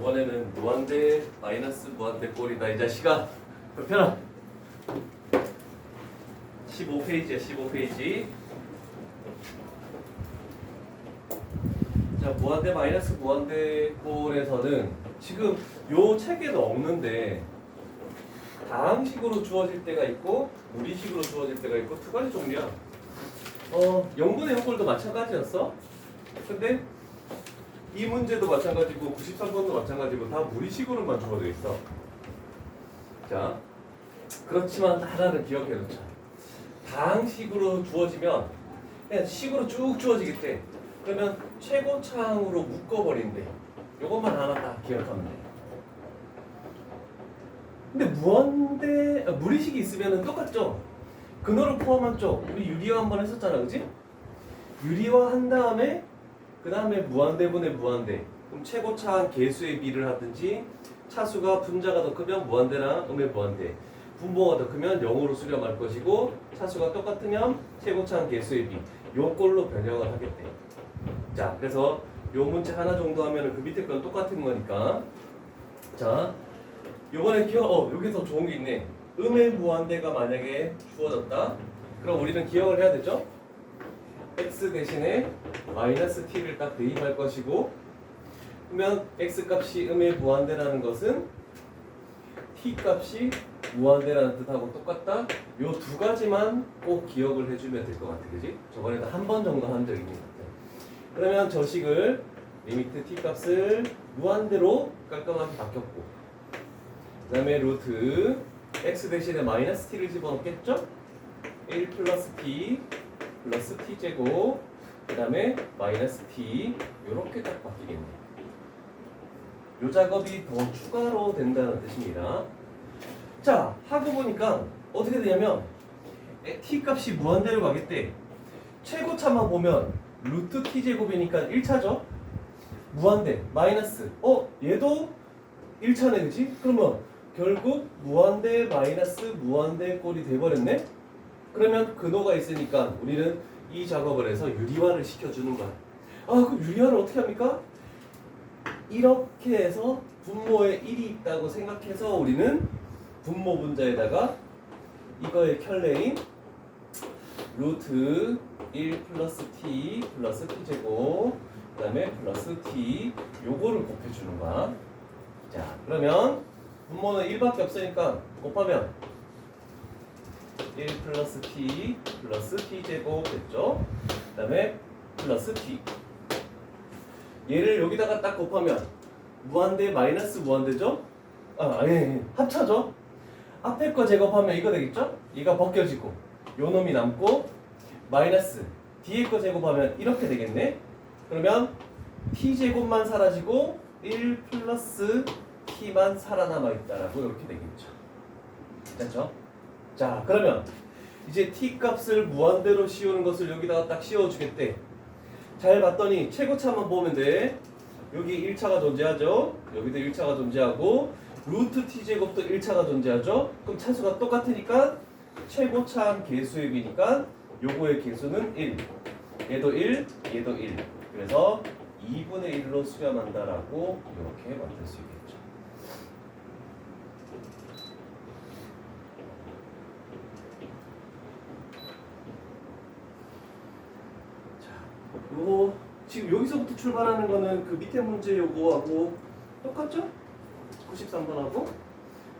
이번에는 무한대 마이너스 무한대 꼴이다 이 자식아. 펴라. 15페이지야 15페이지. 자, 무한대 마이너스 무한대 꼴에서는 지금 요 책에는 없는데 다항식으로 주어질 때가 있고 무리식으로 주어질 때가 있고 두 가지 종류야. 0분의 0꼴도 마찬가지였어. 근데 이 문제도 마찬가지고 93번도 마찬가지고 다 무리식으로만 주어져 있어. 자, 그렇지만 하나는 기억해 놓자. 다항식으로 주어지면 그냥 식으로 쭉 주어지겠대. 그러면 최고차항으로 묶어버린대. 요것만 하나 딱 기억하면 돼. 근데 무한대 무리식이 있으면 똑같죠? 근호를 포함한 쪽 우리 유리화 한번 했었잖아, 그지? 유리화 한 다음에 그 다음에 무한대분의 무한대. 그럼 최고차항 개수의 비를 하든지 차수가 분자가 더 크면 무한대나 음의 무한대. 분모가 더 크면 0으로 수렴할 것이고 차수가 똑같으면 최고차항 개수의 비. 요 꼴로 변형을 하겠대. 자, 그래서 요 문제 하나 정도 하면은 그 밑에 건 똑같은 거니까. 자, 요번에 여기 더 좋은 게 있네. 음의 무한대가 만약에 주어졌다. 그럼 우리는 기억을 해야 되죠? x 대신에 마이너스 t를 딱 대입할 것이고, 그러면 x 값이 음의 무한대라는 것은 t 값이 무한대라는 뜻하고 똑같다. 요 두 가지만 꼭 기억을 해주면 될 것 같아, 그지? 저번에도 한 번 정도 한 적 있는 것 같아. 그러면 저 식을 리미트 t 값을 무한대로 깔끔하게 바뀌었고, 그 다음에 루트 x 대신에 마이너스 t를 집어넣겠죠? 1 플러스 t 플러스 t 제곱 그 다음에 마이너스 t 요렇게 딱 바뀌겠네. 요 작업이 더 추가로 된다는 뜻입니다. 자, 하고 보니까 어떻게 되냐면 t 값이 무한대로 가겠대. 최고차만 보면 루트 t 제곱이니까 1차죠. 무한대 마이너스 얘도 1차네, 그치? 그러면 결국 무한대 마이너스 무한대 꼴이 돼버렸네. 그러면 근호가 있으니까 우리는 이 작업을 해서 유리화를 시켜주는 거야. 그럼 유리화를 어떻게 합니까? 이렇게 해서 분모에 1이 있다고 생각해서 우리는 분모 분자에다가 이거의 켤레인 루트 1 플러스 t 플러스 t 제곱 그 다음에 플러스 t 요거를 곱해주는 거야. 자, 그러면 분모는 1밖에 없으니까 곱하면 1 플러스 t 플러스 t 제곱 됐죠? 그 다음에 플러스 t 얘를 여기다가 딱 곱하면 무한대 마이너스 무한대죠? 아니 합차죠? 앞에 거 제곱하면 이거 되겠죠? 얘가 벗겨지고 요 놈이 남고 마이너스 뒤에 거 제곱하면 이렇게 되겠네? 그러면 t 제곱만 사라지고 1 플러스 t만 살아남아 있다라고 이렇게 되겠죠. 됐죠? 자, 그러면 이제 t 값을 무한대로 씌우는 것을 여기다가 딱 씌워주겠대. 잘 봤더니 최고차만 보면 돼. 여기 1차가 존재하죠. 여기도 1차가 존재하고 루트 t 제곱도 1차가 존재하죠. 그럼 차수가 똑같으니까 최고차항 개수의 비니까 요거의 개수는 1. 얘도 1, 얘도 1. 그래서 2분의 1로 수렴한다라고 이렇게 만들 수 있겠죠. 요거 지금 여기서부터 출발하는 거는 그 밑에 문제 요거하고 똑같죠? 93번하고.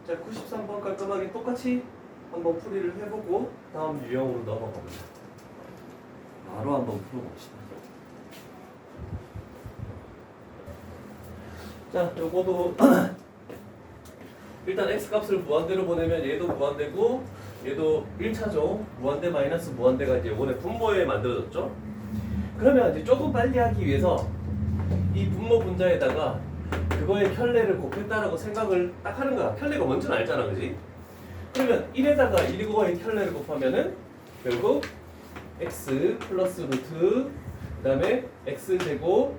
자, 93번 깔끔하게 똑같이 한번 풀이를 해보고 다음 유형으로 넘어갑니다. 바로 한번 풀어봅시다. 자, 요거도 일단 x 값을 무한대로 보내면 얘도 무한대고 얘도 1차죠. 무한대 마이너스 무한대가 이제 요번에 분모에 만들어졌죠. 그러면 이제 조금 빨리 하기 위해서 이 분모 분자에다가 그거의 켤레를 곱했다라고 생각을 딱 하는 거야. 켤레가 뭔지는 알잖아, 그지? 그러면 1에다가 1이고의 켤레를 곱하면은 결국 x 플러스 루트 그 다음에 x 제곱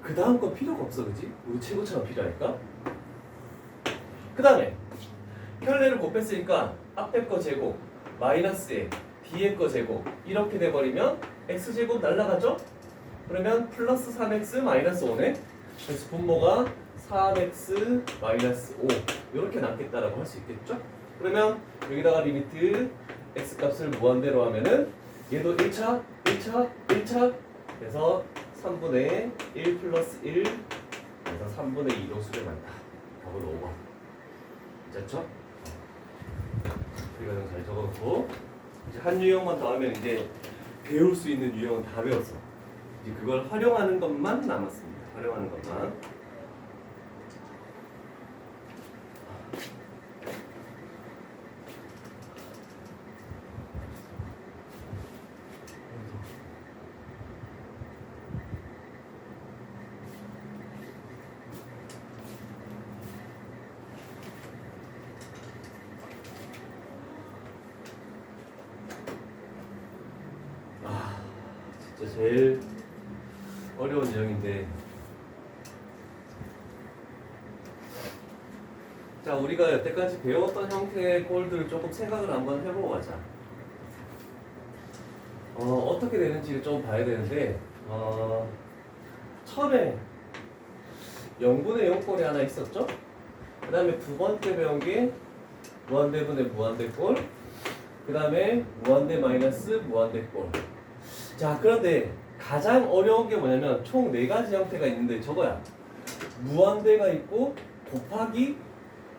그 다음 건 필요가 없어, 그지? 우리 최고차가 필요하니까. 그 다음에 켤레를 곱했으니까 앞에 거 제곱 마이너스에 뒤에 거 제곱 이렇게 돼버리면 x제곱 날라가죠? 그러면 플러스 3x 마이너스 5네. 그래서 분모가 3x 마이너스 5 이렇게 남겠다라고 할 수 있겠죠? 그러면 여기다가 리미트 x 값을 무한대로 하면은 얘도 1차 그래서 3분의 1 플러스 1 그래서 3분의 2로 수렴한다. 답은 5번. 됐죠? 이거는 잘 적어놓고 이제 한 유형만 더 하면 이제 배울 수 있는 유형은 다 배웠어. 이제 그걸 활용하는 것만 남았습니다. 활용하는 것만. 진짜 제일 어려운 유형인데, 자 우리가 여태까지 배웠던 형태의 꼴들을 조금 생각을 한번 해보고 가자. 어떻게 되는지를 좀 봐야 되는데, 처음에 0분의 0꼴이 하나 있었죠? 그 다음에 두 번째 배운 게 무한대분의 무한대꼴, 그 다음에 무한대 마이너스 무한대꼴. 자 그런데 가장 어려운 게 뭐냐면 총 4가지 형태가 있는데 저거야. 무한대가 있고 곱하기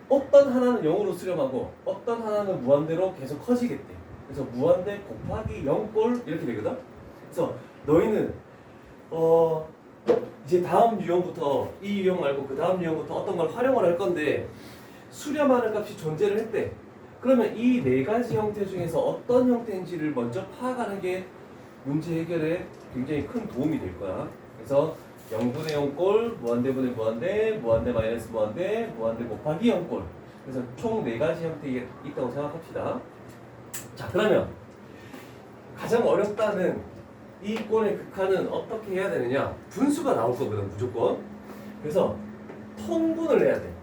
어떤 하나는 0으로 수렴하고 어떤 하나는 무한대로 계속 커지겠대. 그래서 무한대 곱하기 0꼴 이렇게 되거든. 그래서 너희는 이제 다음 유형부터 이 유형 말고 그 다음 유형부터 어떤 걸 활용을 할 건데 수렴하는 값이 존재를 했대. 그러면 이 4가지 형태 중에서 어떤 형태인지를 먼저 파악하는 게 문제 해결에 굉장히 큰 도움이 될 거야. 그래서 0분의 0꼴, 무한대분의 무한대, 무한대 마이너스 무한대, 무한대 곱하기 0꼴. 그래서 총 4가지 형태가 있다고 생각합시다. 자 그러면 가장 어렵다는 이 꼴의 극한은 어떻게 해야 되느냐? 분수가 나올 거거든 무조건. 그래서 통분을 해야 돼.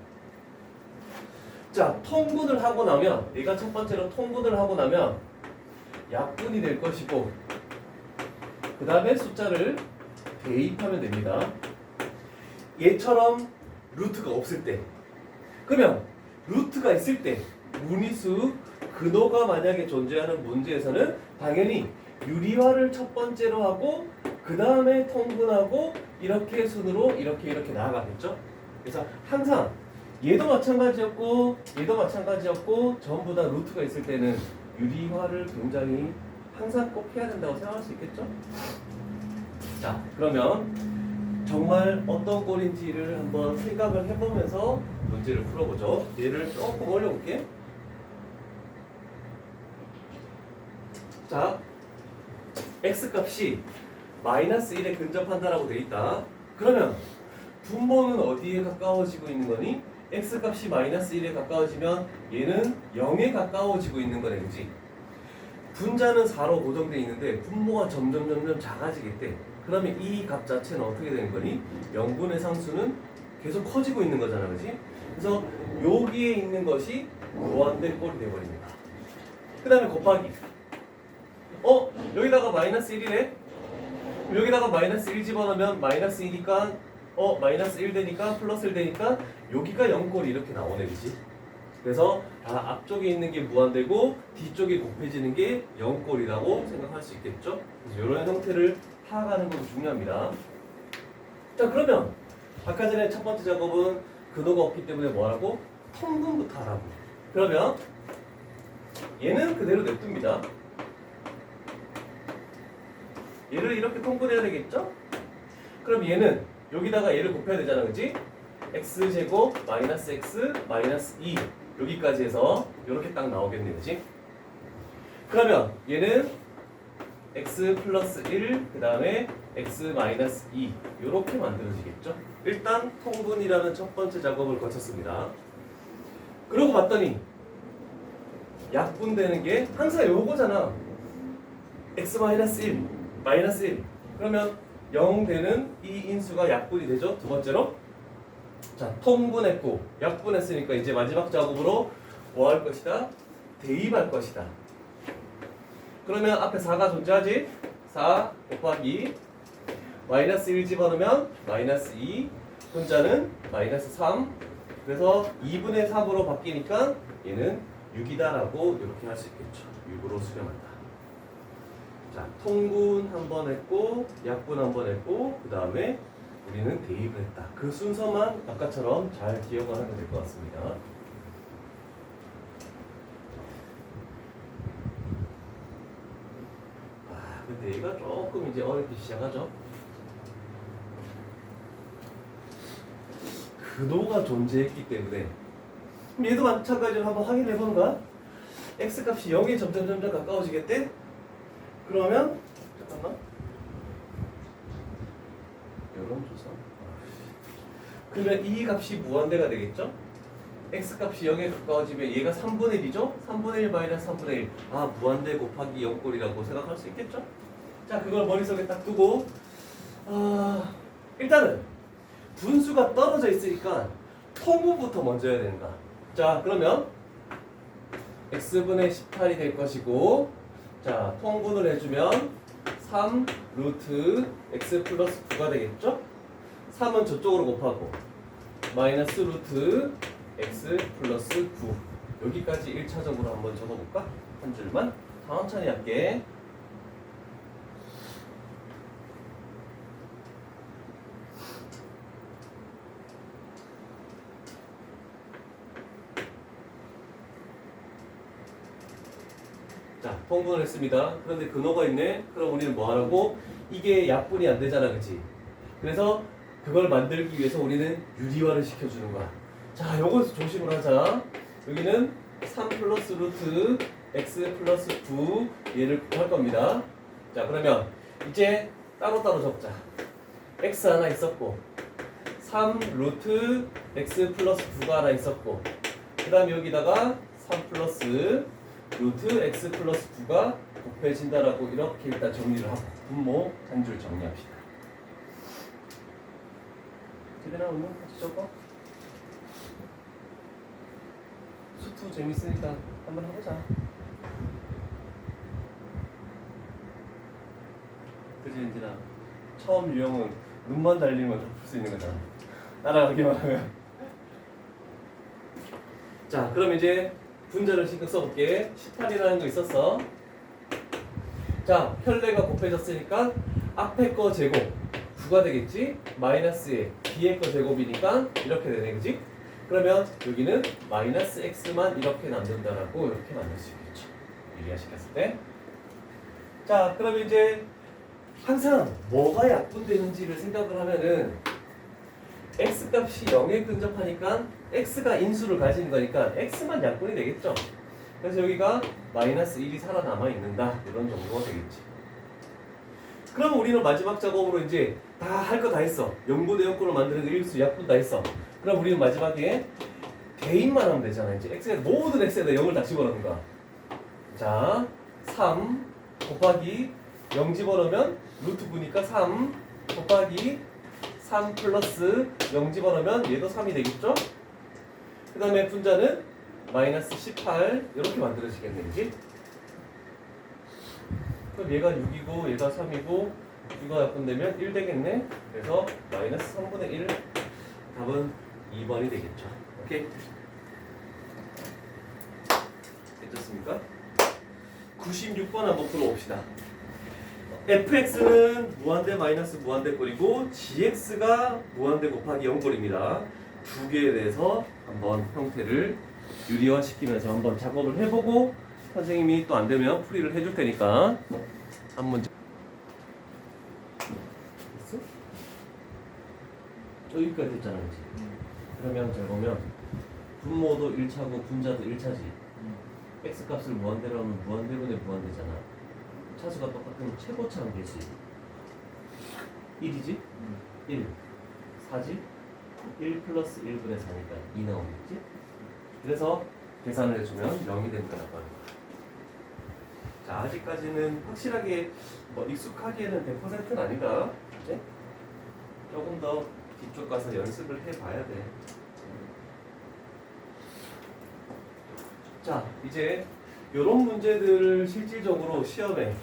자 통분을 하고 나면 얘가 첫 번째로 통분을 하고 나면 약분이 될 것이고 그 다음에 숫자를 대입하면 됩니다. 얘처럼 루트가 없을 때, 그러면 루트가 있을 때 무리수 근호가 만약에 존재하는 문제에서는 당연히 유리화를 첫 번째로 하고 그 다음에 통분하고 이렇게 순으로 이렇게 나아가겠죠. 그래서 항상 얘도 마찬가지였고 얘도 마찬가지였고 전부 다 루트가 있을 때는 유리화를 굉장히 항상 꼭 해야 된다고 생각할 수 있겠죠? 자, 그러면 정말 어떤 꼴인지를 한번 생각을 해보면서 문제를 풀어보죠. 얘를 조금 올려볼게. 자, x값이 마이너스 1에 근접한다라고 돼 있다. 그러면 분모는 어디에 가까워지고 있는 거니? x값이 마이너스 1에 가까워지면 얘는 0에 가까워지고 있는 거네, 그지? 분자는 4로 고정되어 있는데 분모가 점점 작아지겠대. 그러면 이 값 자체는 어떻게 되는 거니? 0분의 상수는 계속 커지고 있는 거잖아, 그지? 그래서 여기에 있는 것이 무한대 꼴이 되어버립니다. 그 다음에 곱하기. 여기다가 마이너스 1이래? 여기다가 마이너스 1 집어넣으면 마이너스 2니까 마이너스 1 되니까 플러스 1 되니까 여기가 0꼴이 이렇게 나오네, 그지? 그래서 앞쪽에 있는 게 무한대고 뒤쪽에 곱해지는 게 0꼴이라고 생각할 수 있겠죠? 그래서 이런 형태를 파악하는 것도 중요합니다. 자 그러면 아까 전에 첫 번째 작업은 근호가 없기 때문에 뭐라고? 통분부터 하라고. 그러면 얘는 그대로 냅둡니다. 얘를 이렇게 통분해야 되겠죠? 그럼 얘는 여기다가 얘를 곱해야 되잖아, 그치? x제곱 마이너스 x 마이너스 2 여기까지 해서 이렇게 딱 나오겠네, 그치? 그러면 얘는 x 플러스 1 그 다음에 x 마이너스 2 이렇게 만들어지겠죠? 일단 통분이라는 첫 번째 작업을 거쳤습니다. 그러고 봤더니 약분되는 게 항상 요거잖아. x 마이너스 1 마이너스 1 그러면 0 되는 이 인수가 약분이 되죠? 두 번째로 자 통분했고 약분했으니까 이제 마지막 작업으로 뭐 할 것이다? 대입할 것이다. 그러면 앞에 4가 존재하지? 4 곱하기 마이너스 1 집어넣으면 마이너스 2 분자는 마이너스 3. 그래서 2분의 3으로 바뀌니까 얘는 6이다라고 이렇게 할 수 있겠죠. 6으로 수렴한다. 자, 통분 한 번 했고 약분 한 번 했고 그 다음에 우리는 대입을 했다. 그 순서만 아까처럼 잘 기억을 하면 될 것 같습니다. 근데 얘가 조금 이제 어렵기 시작하죠. 근호가 존재했기 때문에 그럼 얘도 마찬가지로 한번 확인해 보는가? x값이 0에 점점 가까워지겠대? 그러면 잠깐만 이런 조사 그러면 이 값이 무한대가 되겠죠? x값이 0에 가까워지면 얘가 3분의 1이죠? 3분의 1 마이너스 3분의 1 무한대 곱하기 0꼴이라고 생각할 수 있겠죠? 자, 그걸 머릿속에 딱 두고 일단은 분수가 떨어져 있으니까 통분부터 먼저 해야 된다. 자, 그러면 x분의 18이 될 것이고 자, 통분을 해주면 3 루트 x 플러스 9가 되겠죠? 3은 저쪽으로 곱하고 마이너스 루트 x 플러스 9 여기까지 1차적으로 한번 적어볼까? 한 줄만 천천히 할게. 자, 통분을 했습니다. 그런데 근호가 있네. 그럼 우리는 뭐 하라고? 이게 약분이 안 되잖아, 그치? 그래서 그걸 만들기 위해서 우리는 유리화를 시켜주는 거야. 자, 요거 조심을 하자. 여기는 3 플러스 루트 x 플러스 9 얘를 할 겁니다. 자, 그러면 이제 따로따로 적자. x 하나 있었고 3 루트 x 플러스 9가 하나 있었고 그 다음에 여기다가 3 플러스 루트 x 플러스 9가 곱해진다라고 이렇게 일단 정리를 하고 분모 한 줄 정리합시다. 제대로 오늘 같이 적어. 수투 재밌으니까 한번 해보자. 그지 엔진아? 처음 유형은 눈만 달리면 다 풀 수 있는 거잖아. 따라가기만 하면. 자, 그럼 이제 분자를 신경 써볼게. 18이라는 거 있었어. 자, 혈내가 곱해졌으니까 앞에 거 제곱 9가 되겠지? 마이너스에 뒤에 거 제곱이니까 이렇게 되네, 그지? 그러면 여기는 마이너스 x만 이렇게 남는다라고 이렇게 만들 수 있겠죠. 유리화시켰을 때. 자, 그럼 이제 항상 뭐가 약분되는지를 생각을 하면은 x값이 0에 근접하니까 x가 인수를 가지는 거니까 x만 약분이 되겠죠. 그래서 여기가 마이너스 1이 살아남아 있는다 이런 정도가 되겠지. 그럼 우리는 마지막 작업으로 이제 다 할 거 다 했어. 0분의 0꼴을 만드는 일수 약분 다 했어. 그럼 우리는 마지막에 대입만 하면 되잖아. 이제 x에 모든 x에다 0을 다 집어넣는 거야. 자, 3 곱하기 0 집어넣으면 루트 9니까 3 곱하기 3 플러스 0 집어넣으면 얘도 3이 되겠죠? 그 다음에 분자는 마이너스 18 이렇게 만들어지겠네, 그지? 그럼 얘가 6이고 얘가 3이고 이거 약분되면 1 되겠네. 그래서 마이너스 3분의 1 답은 2번이 되겠죠. 오케이? 괜찮습니까? 96번 한번 풀어봅시다. fx는 무한대 마이너스 무한대 꼴이고 gx가 무한대 곱하기 0꼴입니다. 두 개에 대해서 한번 형태를 유리화 시키면서 한번 작업을 해보고 선생님이 또 안되면 풀이를 해줄 테니까 한 문제 됐어? 여기까지 됐잖아, 그치? 그러면 잘 보면 분모도 1차고 분자도 1차지. x값을 무한대로 하면 무한대분의 무한대잖아. 차수가 똑같으면 최고차는 되지. 1이지? 1 4지? 1 플러스 1분의 4니까 2 나오겠지? 그래서 계산을 해주면 0이 된다라고 하는 거야. 자, 아직까지는 확실하게 뭐 익숙하기에는 100%는 아니다. 이제 조금 더 뒤쪽 가서 연습을 해봐야 돼. 자, 이제 이런 문제들을 실질적으로 시험에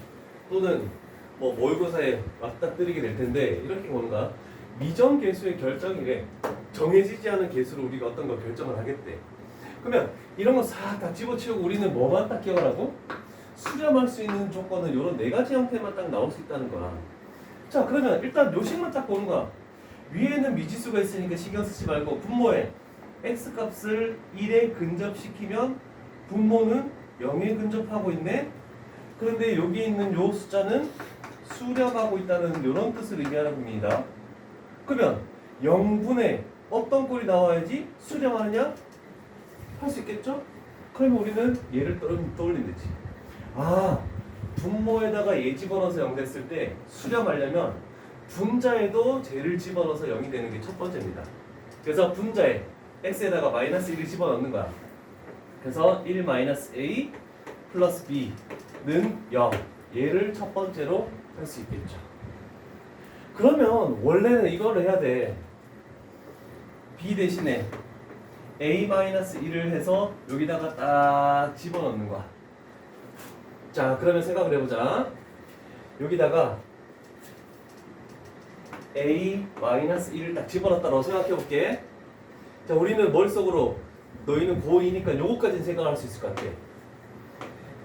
또는 뭐 모의고사에 맞닥뜨리게 될 텐데 이렇게 뭔가 미정 계수의 결정이래. 정해지지 않은 계수로 우리가 어떤 걸 결정을 하겠대. 그러면 이런 거 싹 다 집어치우고 우리는 뭐만 딱 기억하라고? 수렴할 수 있는 조건은 이런 네 가지 형태만 딱 나올 수 있다는 거야. 자, 그러면 일단 요식만 딱 보는 거야. 위에는 미지수가 있으니까 신경 쓰지 말고 분모에 x값을 1에 근접시키면 분모는 0에 근접하고 있네. 그런데 여기 있는 요 숫자는 수렴하고 있다는 이런 뜻을 의미하는 겁니다. 그러면 0분의 어떤 꼴이 나와야지 수렴하느냐? 할 수 있겠죠? 그러면 우리는 얘를 떠올리면 되지. 아, 분모에다가 얘 집어넣어서 0 됐을 때 수렴하려면 분자에도 쟤를 집어넣어서 0이 되는 게 첫 번째입니다. 그래서 분자에 x에다가 마이너스 1을 집어넣는 거야. 그래서 1 마이너스 a 플러스 b는 0. 얘를 첫 번째로 할 수 있겠죠. 그러면 원래는 이걸 해야 돼. b 대신에 a-1을 해서 여기다가 딱 집어넣는 거야. 자, 그러면 생각을 해보자. 여기다가 a-1을 딱 집어넣었다고 생각해볼게. 자, 우리는 머릿속으로 너희는 고2니까 요거까지는 생각할 수 있을 것 같아.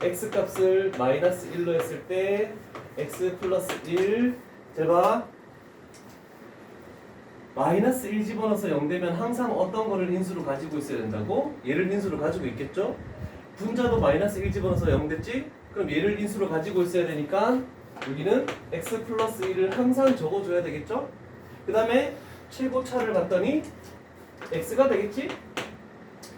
x값을 마이너스 1로 했을 때 x 플러스 1 제발 마이너스 1 집어넣어서 0 되면 항상 어떤 거를 인수로 가지고 있어야 된다고? 얘를 인수로 가지고 있겠죠? 분자도 마이너스 1 집어넣어서 0 됐지? 그럼 얘를 인수로 가지고 있어야 되니까 여기는 x 플러스 1을 항상 적어줘야 되겠죠? 그 다음에 최고차를 봤더니 x가 되겠지?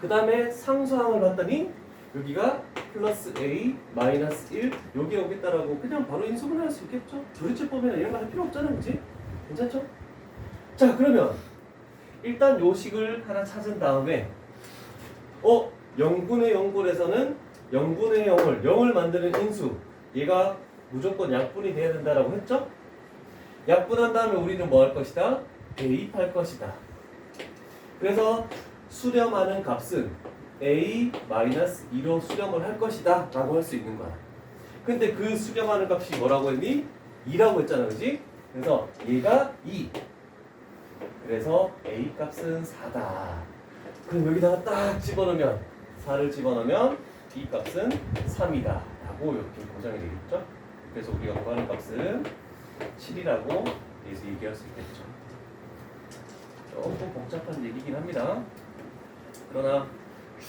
그 다음에 상수항을 봤더니 여기가 플러스 a 마이너스 1 여기 오겠다라고 그냥 바로 인수분해 할 수 있겠죠? 조리체법이나 이런 거 할 필요 없잖아, 그치? 괜찮죠? 자, 그러면 일단 요식을 하나 찾은 다음에 0분의 0꼴에서는 0분의 0을 만드는 인수 얘가 무조건 약분이 돼야 된다라고 했죠? 약분한 다음에 우리는 뭐 할 것이다? 대입할 것이다. 그래서 수렴하는 값은 a-2로 수렴을 할 것이다 라고 할 수 있는 거야. 근데 그 수렴하는 값이 뭐라고 했니? 2라고 했잖아, 그지? 그래서 얘가 2. 그래서 a 값은 4다. 그럼 여기다가 딱 집어넣으면 4를 집어넣으면 b 값은 3이다 라고 이렇게 고정이 되겠죠? 그래서 우리가 구하는 값은 7이라고 여기서 얘기할 수 있겠죠. 조금 복잡한 얘기긴 합니다. 그러나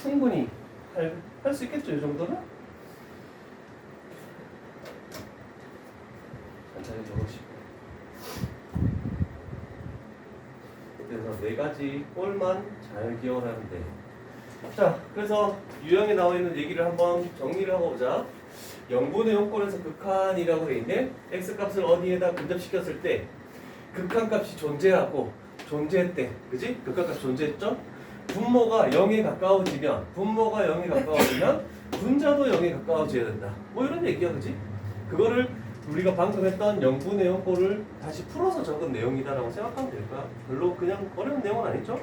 충분히 할 수 있겠죠, 이 정도는? 천천히 적으시고. 그래서 네 가지 꼴만 잘 기억을 하면 돼. 자, 그래서 유형에 나와 있는 얘기를 한번 정리를 하고 보자. 0분의 0꼴에서 극한이라고 돼 있네. x값을 어디에다 근접시켰을 때 극한값이 존재하고 존재했대. 그지? 극한값이 존재했죠? 분모가 0에 가까워지면 분자도 0에 가까워져야 된다. 뭐 이런 얘기야, 그지? 그거를 우리가 방금 했던 0분의 0꼴을 다시 풀어서 적은 내용이다라고 생각하면 될 거야. 별로 그냥 어려운 내용은 아니죠?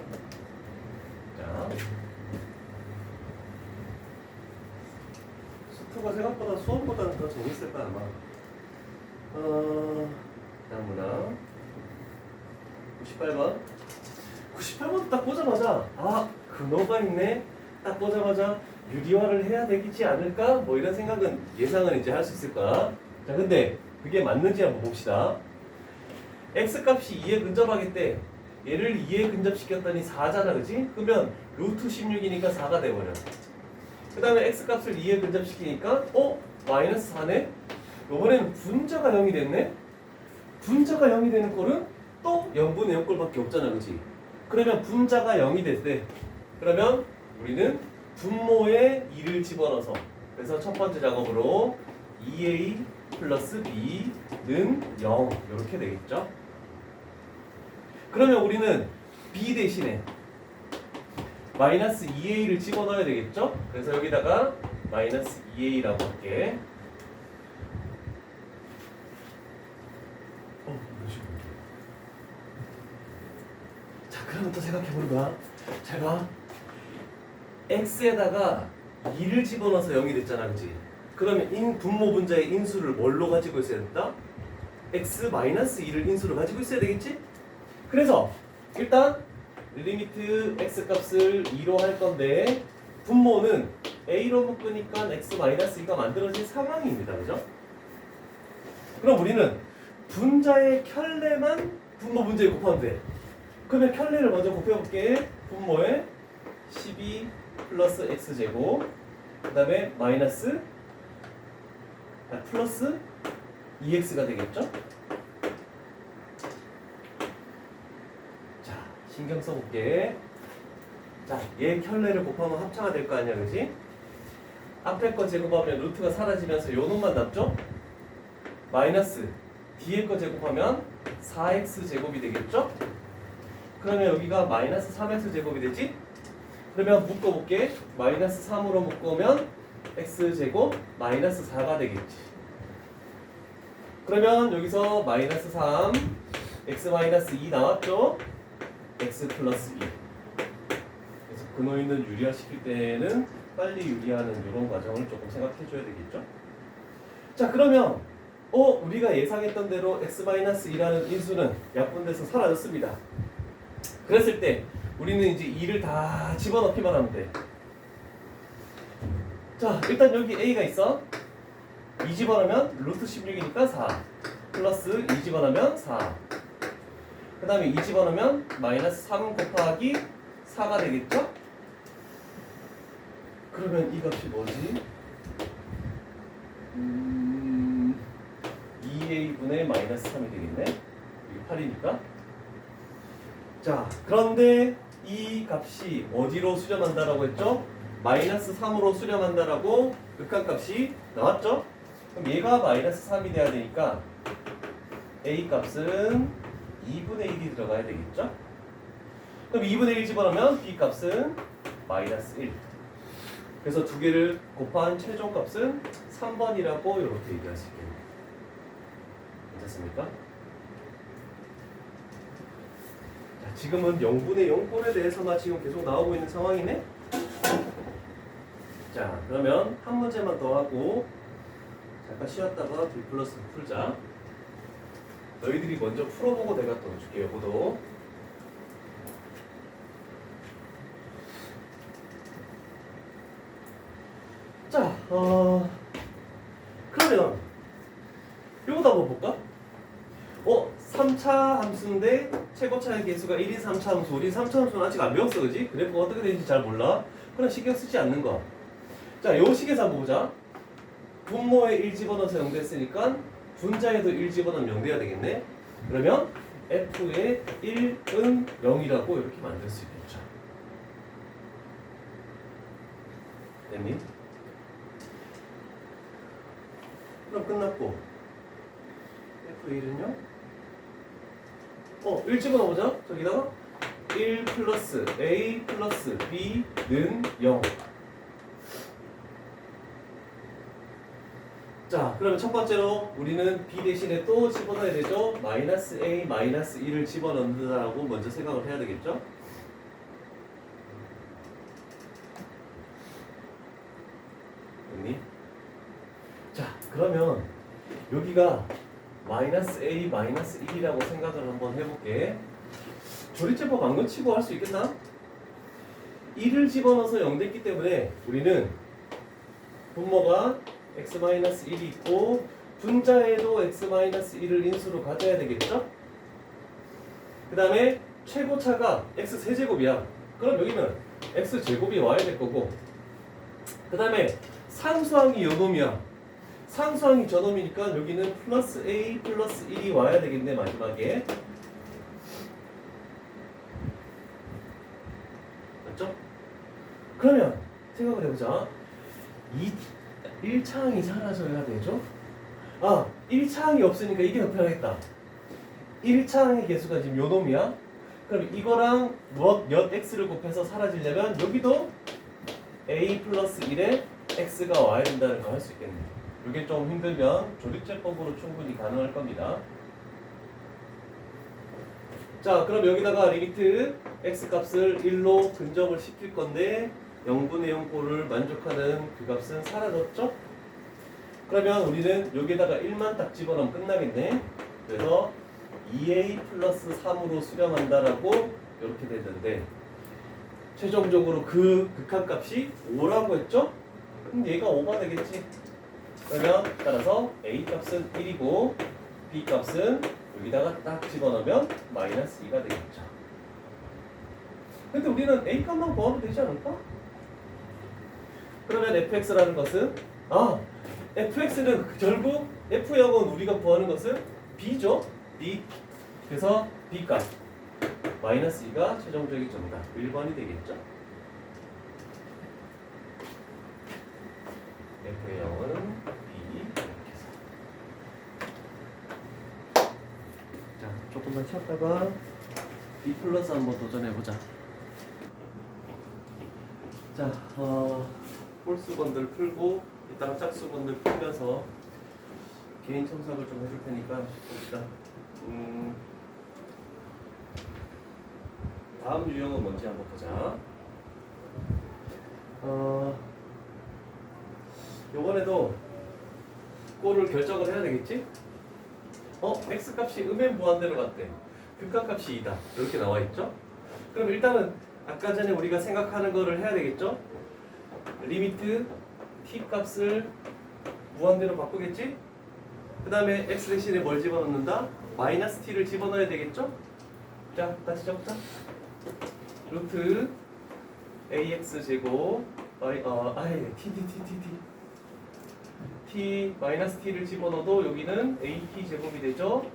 자, 수트가 생각보다 수업보다는 더 재밌을 거야, 아마. 다음 문항 98번. 98번 딱 보자마자 근호가 있네. 딱 보자마자 유리화를 해야 되겠지 않을까? 뭐 이런 생각은 예상은 이제 할 수 있을 거야. 자, 근데 그게 맞는지 한번 봅시다. x값이 2에 근접하겠대. 얘를 2에 근접시켰더니 4잖아, 그치? 그러면 루트 16이니까 4가 돼버려. 그 다음에 x값을 2에 근접시키니까 마이너스 4네? 이번에는 분자가 0이 됐네? 분자가 0이 되는 꼴은 또 0분의 0꼴밖에 없잖아, 그치? 그러면 분자가 0이 됐대. 그러면 우리는 분모에 2를 집어넣어서 그래서 첫 번째 작업으로 2a 플러스 b는 0 이렇게 되겠죠. 그러면 우리는 b 대신에 마이너스 2a를 집어넣어야 되겠죠. 그래서 여기다가 마이너스 2a라고 할게. 자, 그러면 또 생각해보는 거야. 잘 봐. x에다가 2를 집어넣어서 0이 됐잖아, 그치? 그러면 분모 분자의 인수를 뭘로 가지고 있어야 된다? x-2를 인수로 가지고 있어야 되겠지? 그래서 일단 리미트 x 값을 2로 할 건데 분모는 a로 묶으니까 x-2가 만들어진 상황입니다. 그죠? 그럼 우리는 분자의 켤레만 분모 분자에 곱하면 돼. 그러면 켤레를 먼저 곱해볼게. 분모에 12 플러스 x제곱 그 다음에 플러스 2x가 되겠죠? 자, 신경 써볼게. 자, 얘 켤레를 곱하면 합차가 될 거 아니야, 그지? 앞에 거 제곱하면 루트가 사라지면서 요 놈만 남죠? 마이너스 뒤에 거 제곱하면 4x 제곱이 되겠죠? 그러면 여기가 마이너스 3x 제곱이 되지? 그러면 묶어볼게. 마이너스 3으로 묶으면 x 제곱 마이너스 4가 되겠지. 그러면 여기서 마이너스 3 x 마이너스 2 나왔죠? x 플러스 2. 그래서 근호 있는 유리화 시킬 때는 빨리 유리하는 이런 과정을 조금 생각해 줘야 되겠죠? 자, 그러면 우리가 예상했던 대로 x-2라는 인수는 약분돼서 사라졌습니다. 그랬을 때 우리는 이제 2를 다 집어넣기만 하면 돼. 자, 일단 여기 a가 있어. 2 집어넣으면 루트 16이니까 4 플러스 2 집어넣으면 4. 그 다음에 2 집어넣으면 마이너스 3 곱하기 4가 되겠죠? 그러면 이 값이 뭐지? 2a분의 마이너스 3이 되겠네. 이게 8이니까. 자, 그런데 이 값이 어디로 수렴한다라고 했죠? 마이너스 3으로 수렴한다라고 극한값이 나왔죠? 그럼 얘가 마이너스 3이 돼야 되니까 a 값은 2분의 1이 들어가야 되겠죠? 그럼 2분의 1 집어넣으면 b 값은 마이너스 1. 그래서 두 개를 곱한 최종 값은 3번이라고 이렇게 얘기할 수 있겠네요. 괜찮습니까? 자, 지금은 0분의 0꼴에 대해서만 지금 계속 나오고 있는 상황이네? 자, 그러면 한 문제만 더 하고 잠깐 쉬었다가 B 플러스 풀자. 너희들이 먼저 풀어보고 내가 또 줄게, 요거도. 자, 그러면 요거도 한번 볼까? 3차 함수인데 최고차의 개수가 1인 3차 함수. 우리 3차 함수는 아직 안 배웠어, 그지? 그래프가 어떻게 되는지 잘 몰라. 그냥 신경 쓰지 않는 거. 자, 요 식에서 한번 보자. 분모에 1 집어넣어서 0 됐으니까 분자에도 1 집어넣으면 0 돼야 되겠네. 그러면 f의 1은 0이라고 이렇게 만들 수 있겠죠. 됐니? 그럼 끝났고 f의 1은요? 1 집어넣어보자. 저기다가 1 플러스 a 플러스 b는 0. 자, 그러면 첫 번째로 우리는 b 대신에 또 집어넣어야 되죠. 마이너스 a 마이너스 1을 집어넣는다라고 먼저 생각을 해야 되겠죠. 됐니? 자, 그러면 여기가 마이너스 a 마이너스 1이라고 생각을 한번 해볼게. 조리제법 안 거치고 할 수 있겠나? 1을 집어넣어서 0 됐기 때문에 우리는 분모가 x-1이 있고 분자에도 x-1을 인수로 가져야 되겠죠? 그 다음에 최고차가 x 세제곱이야. 그럼 여기는 x제곱이 와야 될 거고, 그 다음에 상수항이 요놈이야. 상수항이 저놈이니까 여기는 플러스 a 플러스 1이 와야 되겠네, 마지막에. 맞죠? 그러면 생각을 해보자. 1차항이 사라져야 되죠? 1차항이 없으니까 이게 더 편하겠다. 1차항의 개수가 지금 요놈이야. 그럼 이거랑 몇 x를 곱해서 사라지려면 여기도 a 플러스 1에 x가 와야 된다는 걸 할 수 있겠네. 이게 좀 힘들면 조립제법으로 충분히 가능할 겁니다. 자, 그럼 여기다가 리미트 x 값을 1로 근접을 시킬 건데 0분의 0꼴을 만족하는 그 값은 사라졌죠? 그러면 우리는 여기다가 1만 딱 집어넣으면 끝나겠네. 그래서 2a 플러스 3으로 수렴한다라고 이렇게 됐는데 최종적으로 그 극한값이 5라고 했죠? 그럼 얘가 5가 되겠지. 그러면 따라서 a 값은 1이고 b 값은 여기다가 딱 집어넣으면 마이너스 2가 되겠죠. 근데 우리는 a 값만 구하면 되지 않을까? 그러면 fx라는 것은 fx는 결국 f0은 우리가 구하는 것은 b죠. b. 그래서 b 값 마이너스 2가 최종적인 정답 1번이 되겠죠. f0은 b 이렇게 해서 자 조금만 쉬었다가 b 플러스 한번 도전해보자. 자 홀수건들 풀고 이따가 짝수건들 풀면서 개인 첨삭을 좀 해줄 테니까 봅시다. 다음 유형은 뭔지 한번 보자. 요번에도 꼴을 결정을 해야 되겠지? x 값이 음의 무한대로 갔대. 극한값이 2다. 이렇게 나와 있죠? 그럼 일단은 아까 전에 우리가 생각하는 거를 해야 되겠죠? 리미트 t 값을 무한대로 바꾸겠지? 그 다음에 x 대신에 뭘 집어넣는다? 마이너스 t를 집어넣어야 되겠죠? 자, 다시 적자. 루트 ax 제곱 t 마이너스 t를 집어넣어도 여기는 at 제곱이 되죠?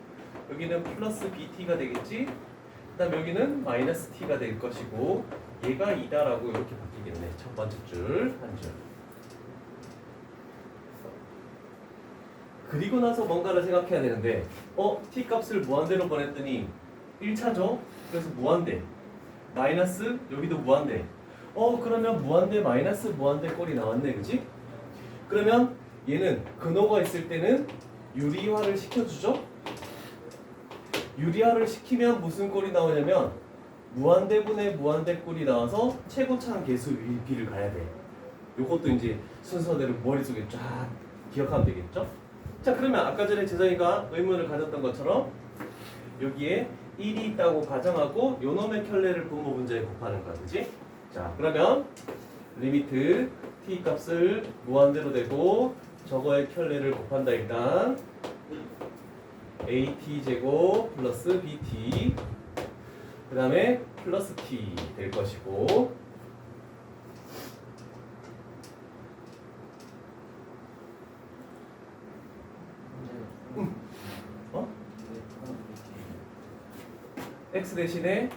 여기는 플러스 bt가 되겠지? 그 다음 여기는 마이너스 t가 될 것이고 얘가 2다라고 이렇게 바뀌겠네. 첫 번째 줄, 한 줄. 그리고 나서 뭔가를 생각해야 되는데 t 값을 무한대로 보냈더니 1차죠? 그래서 무한대 마이너스 여기도 무한대 그러면 무한대 마이너스 무한대 꼴이 나왔네. 그치? 그러면 얘는 근호가 있을 때는 유리화를 시켜주죠? 유리화를 시키면 무슨 꼴이 나오냐면 무한대분의 무한대 꼴이 나와서 최고차항 계수 b를 가야 돼. 요것도 이제 순서대로 머릿속에 쫙 기억하면 되겠죠? 자 그러면 아까 전에 재성이가 의문을 가졌던 것처럼 여기에 1이 있다고 가정하고 요놈의 켤레를 분모 분자에 곱하는 거야. 그치? 자 그러면 리미트 t 값을 무한대로 되고 저거의 켤레를 곱한다. 일단 at 제곱 플러스 bt 그 다음에 플러스 t 될 것이고 x 대신에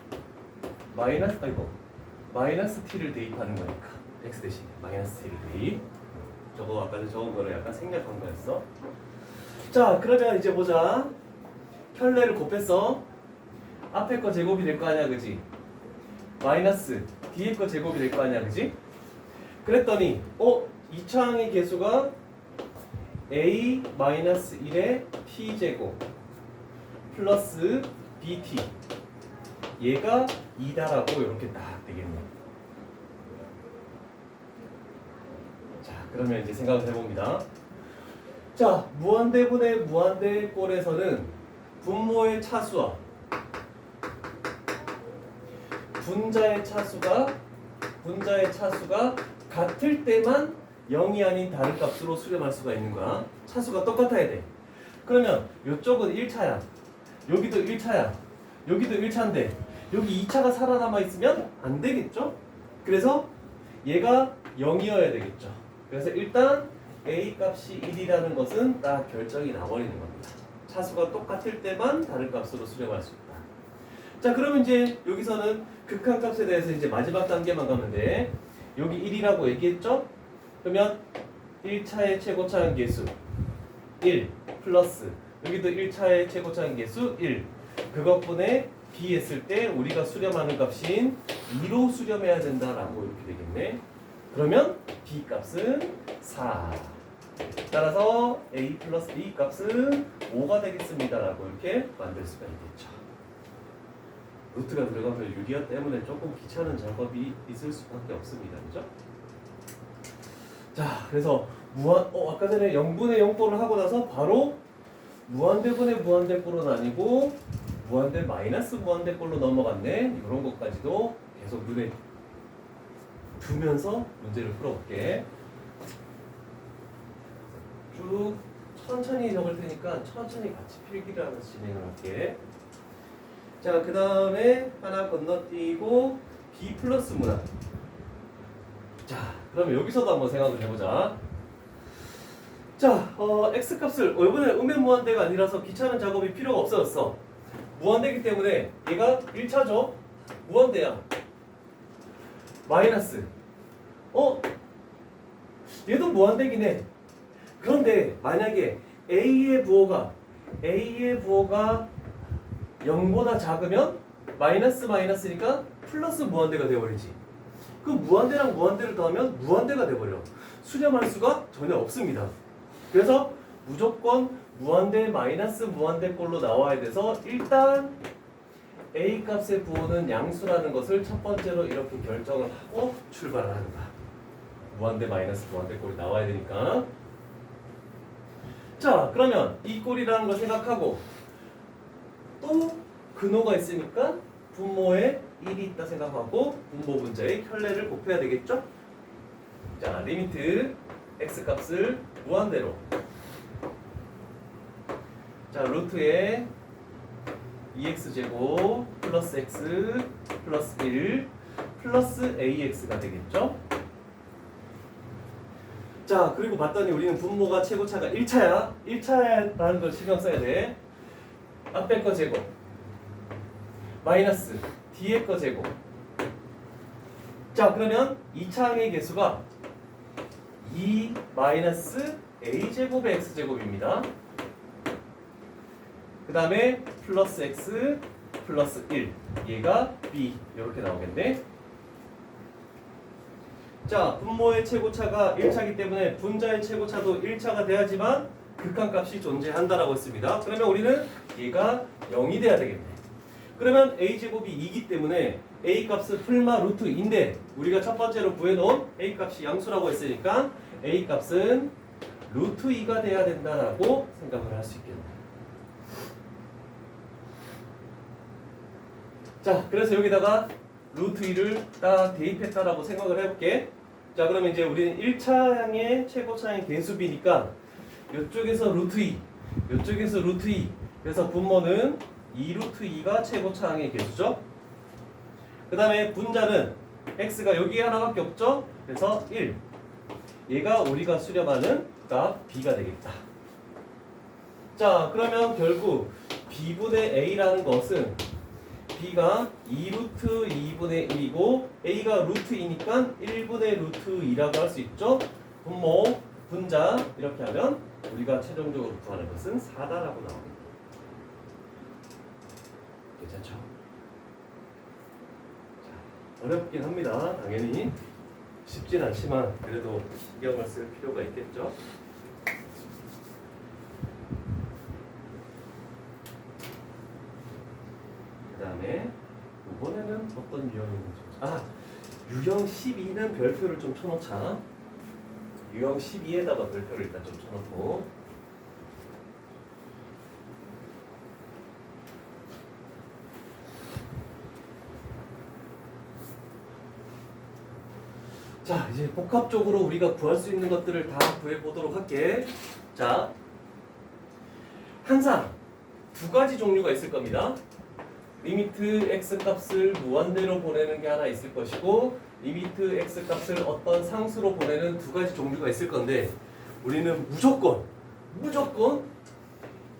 마이너스 t를 대입하는 거니까 x 대신에 마이너스 t를 대입. 저거 아까 적은 거를 약간 생략한 거였어. 자 그러면 이제 보자. 켤레를 곱했어. 앞에 거 제곱이 될 거 아니야, 그지? 마이너스 뒤에 거 제곱이 될 거 아니야, 그지? 그랬더니 이 차항의 개수가 a-1의 t제곱 플러스 bt 얘가 2다라고 이렇게 딱 되겠네. 자 그러면 이제 생각을 해봅니다. 자 무한대분의 무한대 꼴에서는 분모의 차수와 분자의 차수가 같을 때만 0이 아닌 다른 값으로 수렴할 수가 있는 거야. 차수가 똑같아야 돼. 그러면 이쪽은 1차야. 여기도 1차야. 여기도 1차인데 여기 2차가 살아남아 있으면 안 되겠죠? 그래서 얘가 0이어야 되겠죠. 그래서 일단 a 값이 1이라는 것은 딱 결정이 나버리는 겁니다. 차수가 똑같을 때만 다른 값으로 수렴할 수 있다. 자 그러면 이제 여기서는 극한값에 대해서 이제 마지막 단계만 가면 돼. 여기 1이라고 얘기했죠? 그러면 1차의 최고차항 계수 1 플러스 여기도 1차의 최고차항 계수 1 그것분에 비했을 때 우리가 수렴하는 값인 2로 수렴해야 된다라고 이렇게 되겠네. 그러면 b 값은 4 따라서 a 플러스 b 값은 5가 되겠습니다라고 이렇게 만들 수가 있겠죠. 루트가 들어가서 유리화 때문에 조금 귀찮은 작업이 있을 수밖에 없습니다. 그죠? 자, 그래서 아까 전에 0분의 0꼴을 하고 나서 바로 무한대분의 무한대꼴은 아니고 무한대 마이너스 무한대꼴로 넘어갔네. 이런 것까지도 계속 눈에 두면서 문제를 풀어볼게. 쭉 천천히 적을 테니까 천천히 같이 필기를 하면서 진행을 할게. 자, 그 다음에 하나 건너뛰고 B 플러스 문항. 자, 그러면 여기서도 한번 생각을 해보자. 자, x 값을 이번에 음의 무한대가 아니라서 귀찮은 작업이 필요가 없어졌어. 무한대이기 때문에 얘가 1차죠. 무한대야. 마이너스. 얘도 무한대긴 해. 그런데 만약에 A의 부호가 0보다 작으면 마이너스니까 플러스 무한대가 되어버리지. 그럼 무한대랑 무한대를 더하면 무한대가 돼버려. 수렴할 수가 전혀 없습니다. 그래서 무조건 무한대 마이너스 무한대꼴로 나와야 돼서 일단 A 값의 부호는 양수라는 것을 첫 번째로 이렇게 결정을 하고 출발을 하는 거야. 무한대 마이너스 무한대꼴이 나와야 되니까. 자, 그러면 이 꼴이라는 걸 생각하고 또 근호가 있으니까 분모에 1이 있다 생각하고 분모 분자의 혈례를 곱해야 되겠죠? 자, 리미트 x 값을 무한대로, 자, 루트에 2x제곱 플러스 x 플러스 1 플러스 ax가 되겠죠? 자, 그리고 봤더니 우리는 분모가 최고차가 1차야. 1차라는 걸 신경 써야 돼. 앞에 거 제곱 마이너스 뒤에 거 제곱. 자, 그러면 2차항의 개수가 2 마이너스 a제곱의 x제곱입니다. 그 다음에 플러스 x 플러스 1, 얘가 b 이렇게 나오겠네. 자, 분모의 최고차가 1차이기 때문에 분자의 최고차도 1차가 돼야지만 극한값이 존재한다라고 했습니다. 그러면 우리는 얘가 0이 돼야 되겠네. 그러면 a제곱이 2이기 때문에 a 값은 풀마 루트 2인데 우리가 첫 번째로 구해놓은 a 값이 양수라고 했으니까 a 값은 루트 2가 돼야 된다라고 생각을 할 수 있겠네. 자, 그래서 여기다가 루트 2를 딱 대입했다라고 생각을 해볼게. 자, 그러면 이제 우리는 1차항의 최고차항의 개수비니까 이쪽에서 루트 2, 이쪽에서 루트 2. 그래서 분모는 2루트 2가 최고차항의 개수죠. 그 다음에 분자는 x가 여기에 하나밖에 없죠. 그래서 1. 얘가 우리가 수렴하는 값 b가 되겠다. 자, 그러면 결국 b분의 a라는 것은 b가 2루트 2분의 1이고 a가 루트 2니까 1분의 루트 2라고 할 수 있죠. 분모, 분자 이렇게 하면 우리가 최종적으로 구하는 것은 4다라고 나옵니다. 괜찮죠? 자, 어렵긴 합니다. 당연히 쉽진 않지만 그래도 신경을 쓸 필요가 있겠죠. 그 다음에 이번에는 어떤 유형인지, 유형 12는 별표를 좀 쳐놓자. 유형 12에다가 별표를 일단 좀 쳐놓고, 자, 이제 복합적으로 우리가 구할 수 있는 것들을 다 구해보도록 할게. 자, 항상 두 가지 종류가 있을 겁니다. 리미트 x 값을 무한대로 보내는 게 하나 있을 것이고 리미트 x 값을 어떤 상수로 보내는 두 가지 종류가 있을 건데 우리는 무조건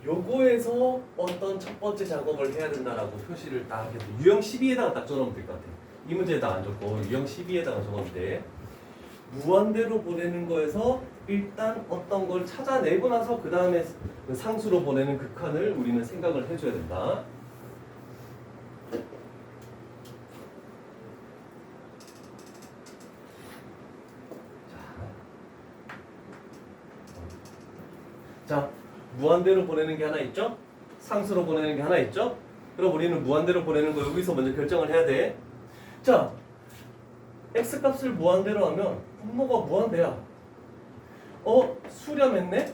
요거에서 어떤 첫 번째 작업을 해야 된다라고 표시를 딱 해도 유형 12에다가 딱 적어놓으면 될 것 같아요. 이 문제에다 안 적고 유형 12에다가 적으면 돼. 무한대로 보내는 거에서 일단 어떤 걸 찾아내고 나서 그 다음에 상수로 보내는 극한을 우리는 생각을 해줘야 된다. 자, 무한대로 보내는 게 하나 있죠? 상수로 보내는 게 하나 있죠? 그럼 우리는 무한대로 보내는 거 여기서 먼저 결정을 해야 돼. 자, x값을 무한대로 하면 분모가 무한대야. 수렴했네?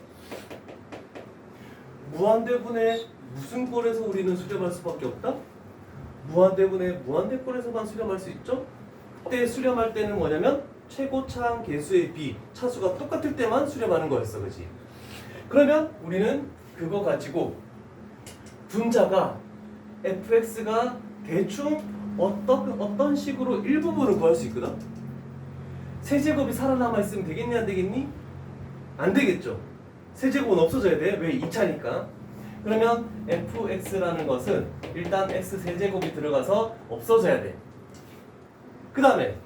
무한대분의 무슨 꼴에서 우리는 수렴할 수밖에 없다? 무한대분의 무한대꼴에서만 수렴할 수 있죠? 그때 수렴할 때는 뭐냐면 최고차항 계수의 비, 차수가 똑같을 때만 수렴하는 거였어, 그지? 그러면 우리는 그거 가지고 분자가 fx가 대충 어떤 식으로 일부분을 구할 수 있거든? 세제곱이 살아남아 있으면 되겠니, 안 되겠니? 안 되겠죠. 세제곱은 없어져야 돼. 왜? 2차니까. 그러면 fx라는 것은 일단 x 세제곱이 들어가서 없어져야 돼. 그 다음에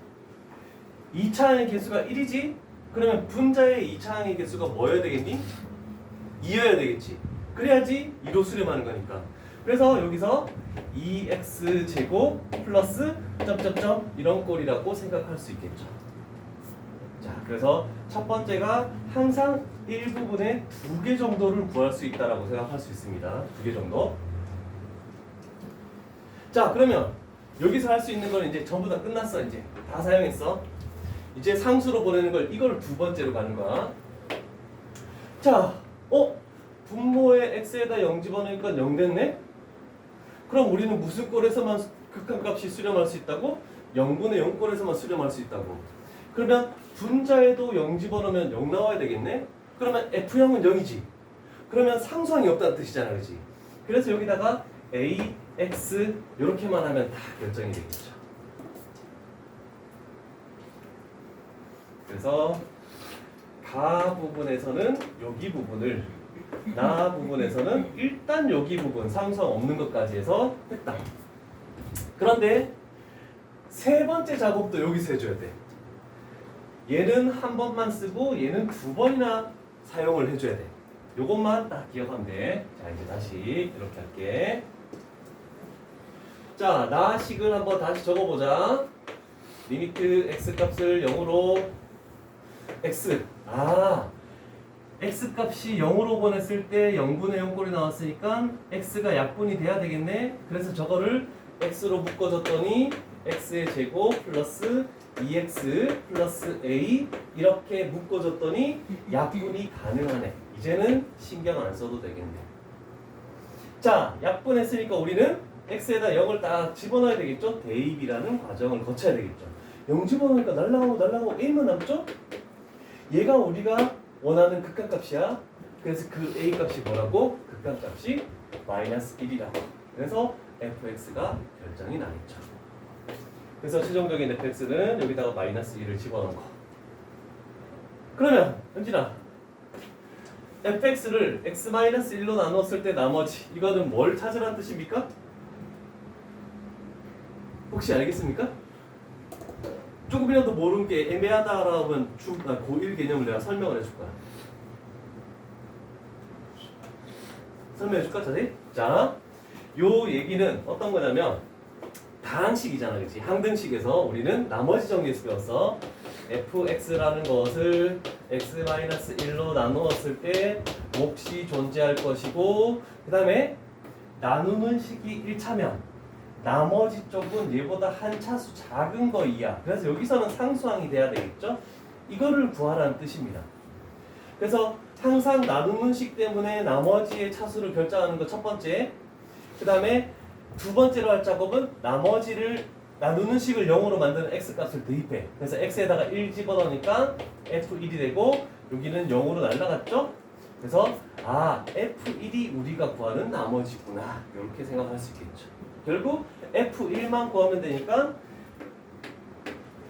2차항의 개수가 1이지? 그러면 분자의 2차항의 개수가 뭐여야 되겠니? 2여야 되겠지. 그래야지 2로 수렴하는 거니까. 그래서 여기서 2x제곱 플러스 점점점 이런 꼴이라고 생각할 수 있겠죠. 자, 그래서 첫 번째가 항상 일부분의 2개 정도를 구할 수 있다라고 생각할 수 있습니다. 2개 정도. 자, 그러면 여기서 할 수 있는 건 이제 전부 다 끝났어. 이제 다 사용했어. 이제 상수로 보내는 걸 이걸 두 번째로 가는 거야. 자, 분모의 x에다 0 집어넣으니까 0 됐네? 그럼 우리는 무슨 꼴에서만 극한값이 수렴할 수 있다고? 0분의 0 꼴에서만 수렴할 수 있다고. 그러면 분자에도 0 집어넣으면 0 나와야 되겠네? 그러면 F형은 0이지. 그러면 상수항이 없다는 뜻이잖아, 그렇지? 그래서 여기다가 A, X 이렇게만 하면 다 결정이 되겠죠. 그래서 가 부분에서는 여기 부분을, 나 부분에서는 일단 여기 부분 상수항 없는 것까지 해서 했다. 그런데 세 번째 작업도 여기서 해줘야 돼. 얘는 한 번만 쓰고 얘는 두 번이나 사용을 해줘야 돼. 요것만 딱 기억하면 돼. 자, 이제 다시 이렇게 할게. 자, 나식을 한번 다시 적어보자. 리미트 x 값을 0으로 x. x 값이 0으로 보냈을 때 0분의 0 꼴이 나왔으니까 x가 약분이 돼야 되겠네. 그래서 저거를 x로 묶어줬더니 x의 제곱 플러스 2x 플러스 a 이렇게 묶어줬더니 약분이 가능하네. 이제는 신경 안 써도 되겠네. 자, 약분했으니까 우리는 x에다 0을 딱 집어넣어야 되겠죠? 대입이라는 과정을 거쳐야 되겠죠. 0 집어넣으니까 날라가고 a만 남죠? 얘가 우리가 원하는 극한값이야. 그래서 그 a 값이 뭐라고? 극한값이 마이너스 1이라고. 그래서 fx가 결정이 나겠죠. 그래서 최종적인 fx는 여기다가 마이너스 1을 집어넣은 거. 그러면 현진아, fx를 x-1로 나눴을 때 나머지 이거는 뭘 찾으라는 뜻입니까? 혹시 알겠습니까? 조금이라도 모르는 게 애매하다라고 하면 고1 개념을 내가 설명을 해줄 거야. 설명해 줄까? 자세히? 자, 요 얘기는 어떤 거냐면 다항식이잖아, 그렇지? 항등식에서 우리는 나머지 정리에서 배웠어. fx라는 것을 x-1로 나누었을 때 몫이 존재할 것이고, 그 다음에 나누는 식이 1차면 나머지 쪽은 얘보다 한 차수 작은 거 이하. 그래서 여기서는 상수항이 돼야 되겠죠? 이거를 구하라는 뜻입니다. 그래서 항상 나누는 식 때문에 나머지의 차수를 결정하는 거 첫 번째. 그 다음에 두 번째로 할 작업은 나머지를 나누는 식을 0으로 만드는 x값을 대입해. 그래서 x에다가 1 집어넣으니까 f1이 되고 여기는 0으로 날라갔죠? 그래서 f1이 우리가 구하는 나머지구나. 이렇게 생각할 수 있겠죠. 결국 f1만 구하면 되니까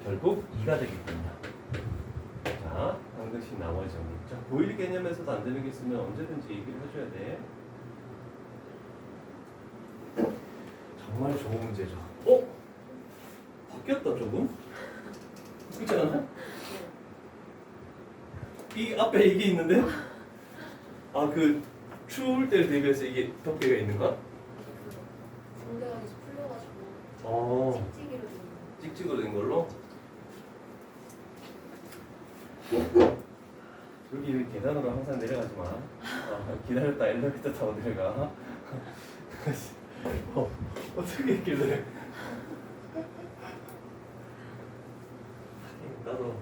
결국 2가 되겠군요. 자, 항등식 나머지 정리. 자, 고1 개념에서도 안 되는 게 있으면 언제든지 얘기를 해줘야 돼. 정말 좋은 문제죠. 바뀌었다 조금? 그렇지 않아? 이 앞에 이게 있는데? 그 추울 때를 대비해서 이게 덮개가 있는 거야? 공대가 계속 풀려가지고 찍찍이로 된 거. 찍찍으로 된 걸로? 여기 계단으로 항상 내려가지 마. 기다렸다 엘리베이터 타고 내려가. 어떻게 했길래? 나도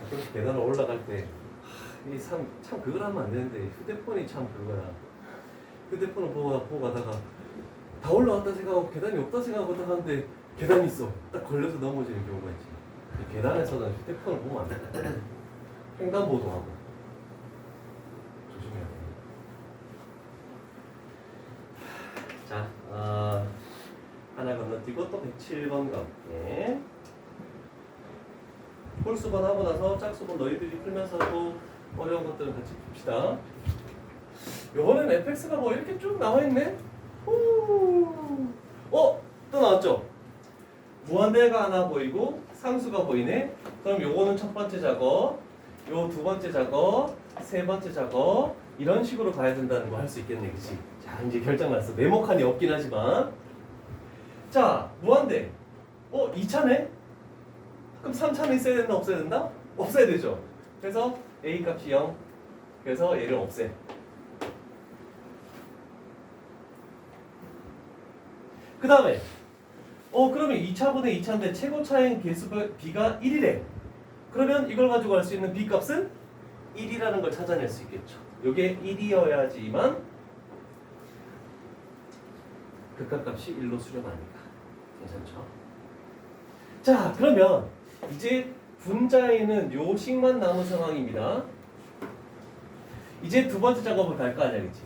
가끔씩 계단을 올라갈 때 참 그걸 하면 안 되는데 휴대폰이 참 그거야. 휴대폰을 보고 가다가 다 올라왔다 생각하고 계단이 없다 생각하고 딱 하는데 계단이 있어. 딱 걸려서 넘어지는 경우가 있지. 이 계단에서는 휴대폰을 보면 안 돼. 횡단보도하고 조심해야 돼. 자, 하나 건너뛰고 또 107번 가볼게. 홀수번 하고 나서 짝수번 너희들이 풀면서 또 어려운 것들은 같이 풉시다. 요번엔 fx가 뭐 이렇게 쭉 나와있네? 또 나왔죠? 무한대가 하나 보이고 상수가 보이네? 그럼 요거는 첫 번째 작업, 요 두 번째 작업, 세 번째 작업 이런 식으로 가야 된다는 거 할 수 있겠네, 그치? 자, 이제 결정 났어. 네모칸이 없긴 하지만 자, 무한대 2차네? 그럼 3차는 있어야 된다, 없어야 된다? 없어야 되죠. 그래서 a 값이 0. 그래서 얘를 없애. 그 다음에 그러면 2차분의 2차인데 최고차인 개수 b가 1이래. 그러면 이걸 가지고 알 수 있는 b 값은 1이라는 걸 찾아낼 수 있겠죠. 요게 1이어야지만 극한값이 1로 수렴하니까 괜찮죠? 자, 그러면 이제 분자에는 요 식만 남은 상황입니다. 이제 두 번째 작업을 갈 거 아니야, 그치?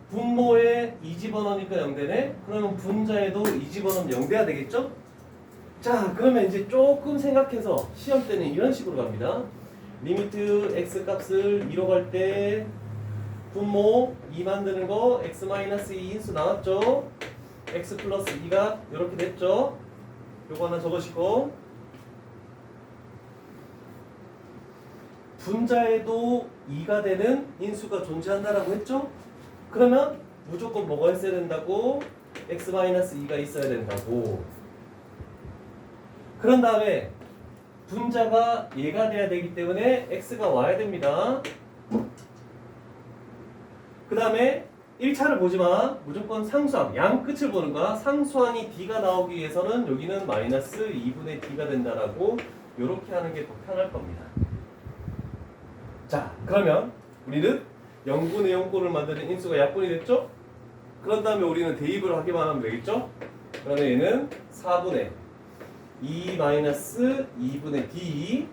분모에 2 집어넣으니까 0되네? 그러면 분자에도 2 집어넣으면 0돼야 되겠죠? 자, 그러면 이제 조금 생각해서 시험 때는 이런 식으로 갑니다. 리미트 x 값을 2로 갈 때 분모 2 만드는 거 x-2 인수 나왔죠? x 플러스 2가 이렇게 됐죠? 요거 하나 적으시고 분자에도 2가 되는 인수가 존재한다라고 했죠? 그러면 무조건 뭐가 있어야 된다고? x-2가 있어야 된다고. 그런 다음에 분자가 얘가 돼야 되기 때문에 x가 와야 됩니다. 그 다음에 1차를 보지마. 무조건 상수항, 양 끝을 보는 거야. 상수항이 d가 나오기 위해서는 여기는 마이너스 2분의 d가 된다라고 이렇게 하는 게 더 편할 겁니다. 자, 그러면 우리는 0분의 0꼴을 만드는 인수가 약분이 됐죠? 그런 다음에 우리는 대입을 하기만 하면 되겠죠? 그러면 얘는 4분의 2 마이너스 2분의 d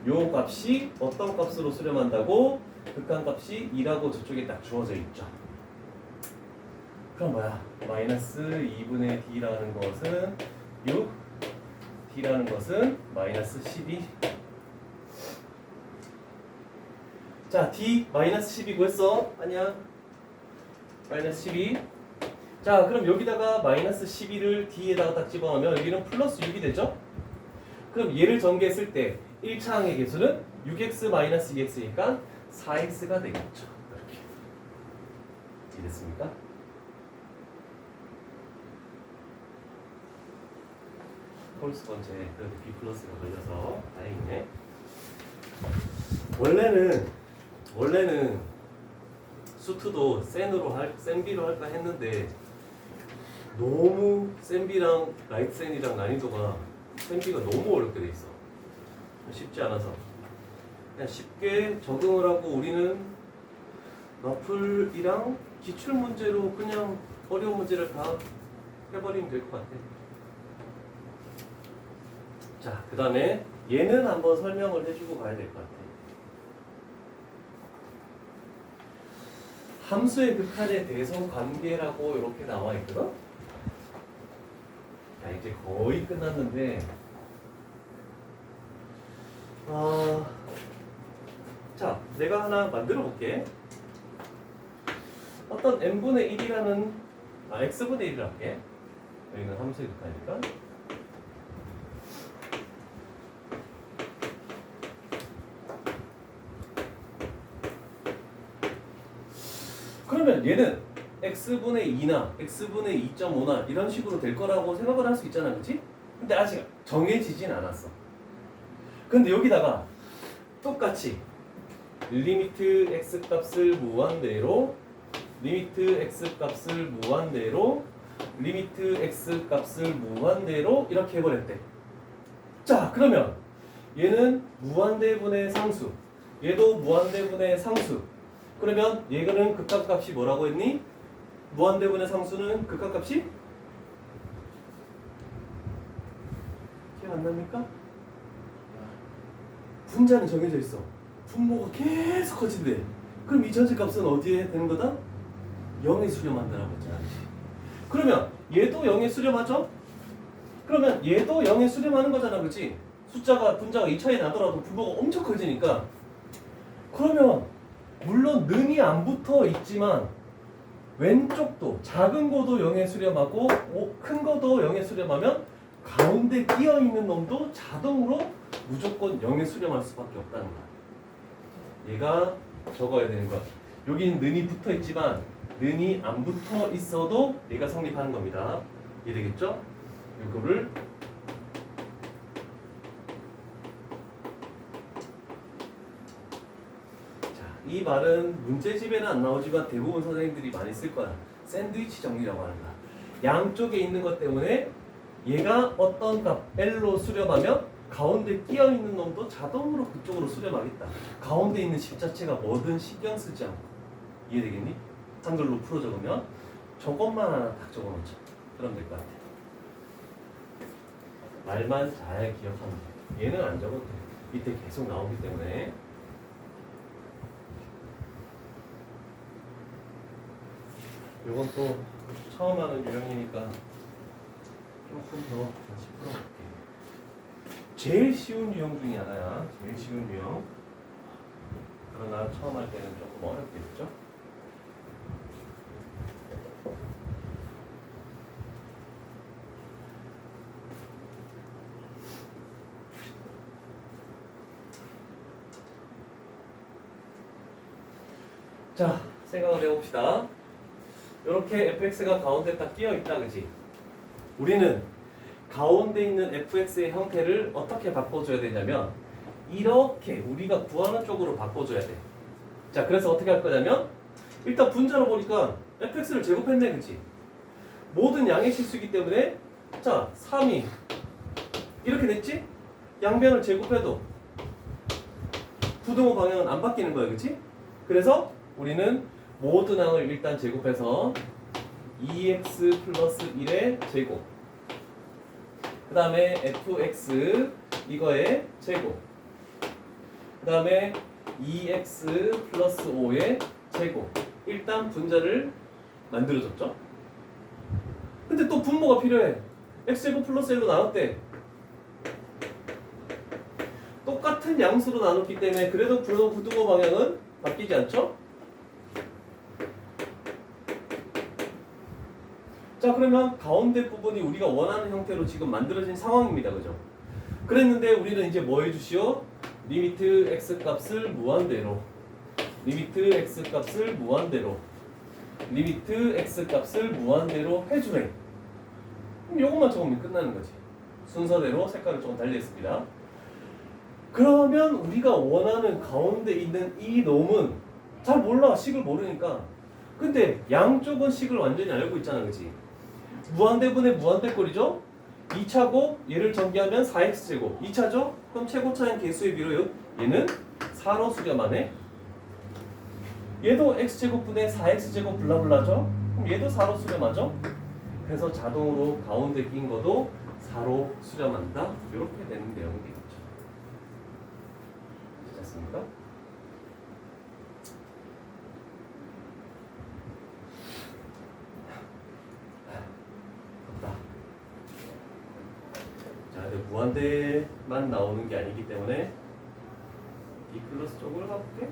요 값이 어떤 값으로 수렴한다고? 극한값이 2라고 저쪽에 딱 주어져 있죠. 그럼 뭐야? 마이너스 2분의 d라는 것은 6, d라는 것은 마이너스 12. 자, d 마이너스 12 구했어? 아니야. 마이너스 12. 자, 그럼 여기다가 마이너스 12를 d에다가 딱 집어넣으면 여기는 플러스 6이 되죠? 그럼 얘를 전개했을 때 1차항의 개수는 6x 마이너스 2x니까 4x가 되겠죠. 이렇게. 이해됐습니까? 홀수 번째 그래도 b 플러스가 걸려서 다행이네. 원래는 수트도 센 B로 할까 했는데 너무 센 B랑 라이트 센이랑 난이도가 센 B가 너무 어렵게 돼 있어. 쉽지 않아서 그냥 쉽게 적응을 하고 우리는 너플이랑 기출 문제로 그냥 어려운 문제를 다 해버리면 될 것 같아. 자, 그 다음에 얘는 한번 설명을 해주고 가야 될 것 같아. 함수의 극한의 대성 관계라고 이렇게 나와 있거든? 자, 이제 거의 끝났는데, 자, 내가 하나 만들어 볼게. 어떤 n분의 1이라는, x분의 1을 할게. 여기는 함수의 극한이니까. 그러면 얘는 x분의 2나 x분의 2.5나 이런 식으로 될 거라고 생각을 할 수 있잖아, 그치? 근데 아직 정해지진 않았어. 근데 여기다가 똑같이 리미트 x 값을 무한대로 리미트 x 값을 무한대로 리미트 x 값을 무한대로 이렇게 해버렸대. 자, 그러면 얘는 무한대분의 상수, 얘도 무한대분의 상수, 그러면 얘는 극한값이 뭐라고 했니? 무한대분의 상수는 극한값이 기억 안 납니까? 분자는 정해져 있어. 분모가 계속 커진대. 그럼 이 전체 값은 어디에 되는 거다? 0에 수렴한다라고 했잖아. 그러면 얘도 0에 수렴하죠? 그러면 얘도 0에 수렴하는 거잖아, 그렇지? 숫자가 분자가 2차이 나더라도 분모가 엄청 커지니까. 그러면 물론 는이 안 붙어 있지만 왼쪽도 작은 거도 0에 수렴하고 큰 거도 0에 수렴하면 가운데 끼어 있는 놈도 자동으로 무조건 0에 수렴할 수밖에 없다는 거야. 얘가 적어야 되는 거야. 여기는 는이 붙어 있지만 는이 안 붙어 있어도 얘가 성립하는 겁니다. 이해되겠죠? 이거를 이 말은 문제집에는 안 나오지만 대부분 선생님들이 많이 쓸 거야. 샌드위치 정리라고 하는 거야. 양쪽에 있는 것 때문에 얘가 어떤 값 L로 수렴하면 가운데 끼어 있는 놈도 자동으로 그쪽으로 수렴하겠다. 가운데 있는 식 자체가 뭐든 신경 쓰지 않고. 이해되겠니? 한글로 풀어 적으면 저것만 하나 딱 적어놓자. 그럼 될 것 같아. 말만 잘 기억하면 돼. 얘는 안 적어도 돼. 밑에 계속 나오기 때문에. 요건 또 처음 하는 유형이니까 조금 더 다시 풀어볼게. 제일 쉬운 유형 중에 하나야. 제일 쉬운 유형. 그러나 처음 할 때는 조금 어렵겠죠? 자, 생각을 해봅시다. 이렇게 fx가 가운데 딱 끼어 있다, 그지? 우리는 가운데 있는 fx의 형태를 어떻게 바꿔줘야 되냐면 이렇게 우리가 구하는 쪽으로 바꿔줘야 돼. 자, 그래서 어떻게 할 거냐면 일단 분자로 보니까 fx를 제곱했네, 그지? 모든 양의 실수이기 때문에 자, 3이 이렇게 됐지? 양변을 제곱해도 부등호 방향은 안 바뀌는 거야, 그치? 그래서 우리는 모든 항을 일단 제곱해서 2x 플러스 1의 제곱, 그 다음에 fx 이거의 제곱, 그 다음에 2x 플러스 5의 제곱. 일단 분자를 만들어줬죠. 근데 또 분모가 필요해. x제곱 플러스 1로 나눴대. 똑같은 양수로 나눴기 때문에 그래도 부등호 방향은 바뀌지 않죠? 자, 그러면 가운데 부분이 우리가 원하는 형태로 지금 만들어진 상황입니다. 그죠? 그랬는데 우리는 이제 뭐 해주시오? 리미트 x 값을 무한대로, 리미트 x 값을 무한대로, 리미트 x 값을 무한대로 해주래. 그럼 요것만 적으면 끝나는 거지. 순서대로 색깔을 조금 달리했습니다. 그러면 우리가 원하는 가운데 있는 이 놈은 잘 몰라. 식을 모르니까. 근데 양쪽은 식을 완전히 알고 있잖아, 그치? 무한대분의 무한대꼴이죠? 2차고 얘를 전개하면 4x제곱. 2차죠? 그럼 최고차인 개수의 비로 얘는 4로 수렴하네. 얘도 x제곱분의 4x제곱 블라블라죠? 그럼 얘도 4로 수렴하죠? 그래서 자동으로 가운데 낀 것도 4로 수렴한다. 이렇게 되는 내용이 되겠죠. 됐습니까? 자, 근데 무한대만 나오는 게 아니기 때문에 이 플러스 쪽으로 가볼게.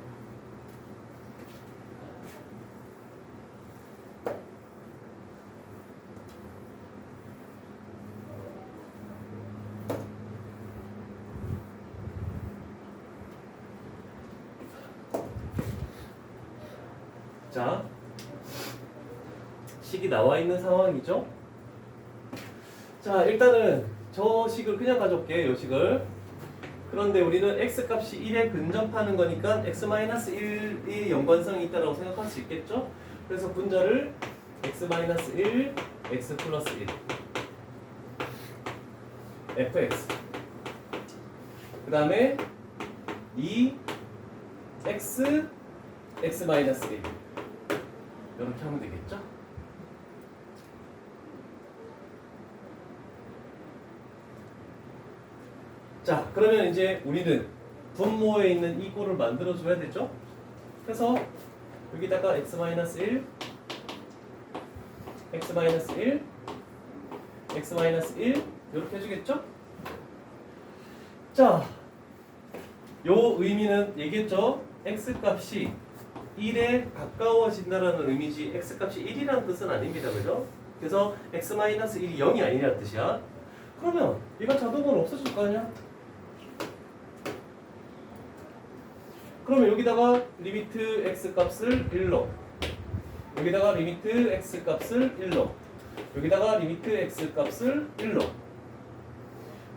자, 식이 나와 있는 상황이죠. 자, 일단은 저 식을 그냥 가져올게, 요 식을. 그런데 우리는 x값이 1에 근접하는 거니까 x-1이 연관성이 있다고 생각할 수 있겠죠? 그래서 분자를 x-1, x 플러스 1, fx, 그 다음에 2x x-1 이렇게 하면 되겠죠? 자, 그러면 이제 우리는 분모에 있는 이 꼴을 만들어 줘야 되죠? 그래서 여기다가 x-1 x-1 x-1 이렇게 해주겠죠? 자, 요 의미는 얘기했죠? x값이 1에 가까워진다라는 의미지 x값이 1이라는 뜻은 아닙니다. 그죠? 그래서 x-1이 0이 아니라는 뜻이야. 그러면 얘가 자동으로 없어질 거 아니야? 그러면 여기다가 리미트 x값을 1로, 여기다가 리미트 x값을 1로, 여기다가 리미트 x값을 1로.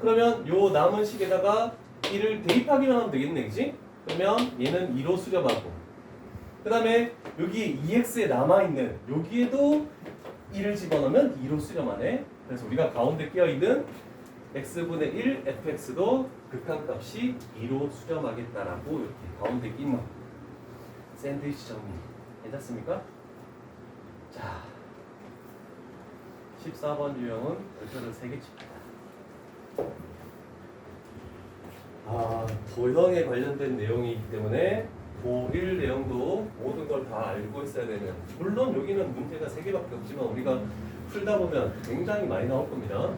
그러면 요 남은 식에다가 1을 대입하기만 하면 되겠네, 그지? 그러면 얘는 2로 수렴하고, 그 다음에 여기 2x에 남아있는 여기에도 1을 집어넣으면 2로 수렴하네. 그래서 우리가 가운데 끼어있는 x분의 1 fx도 극한값이 2로 수렴하겠다라고 이렇게 가운데 끼는 샌드위치 정리 괜찮습니까? 자, 14번 유형은 별표를 3개 칩니다. 도형에 관련된 내용이기 때문에 고1 내용도 모든 걸 다 알고 있어야 되는, 물론 여기는 문제가 3개밖에 없지만 우리가 풀다 보면 굉장히 많이 나올 겁니다.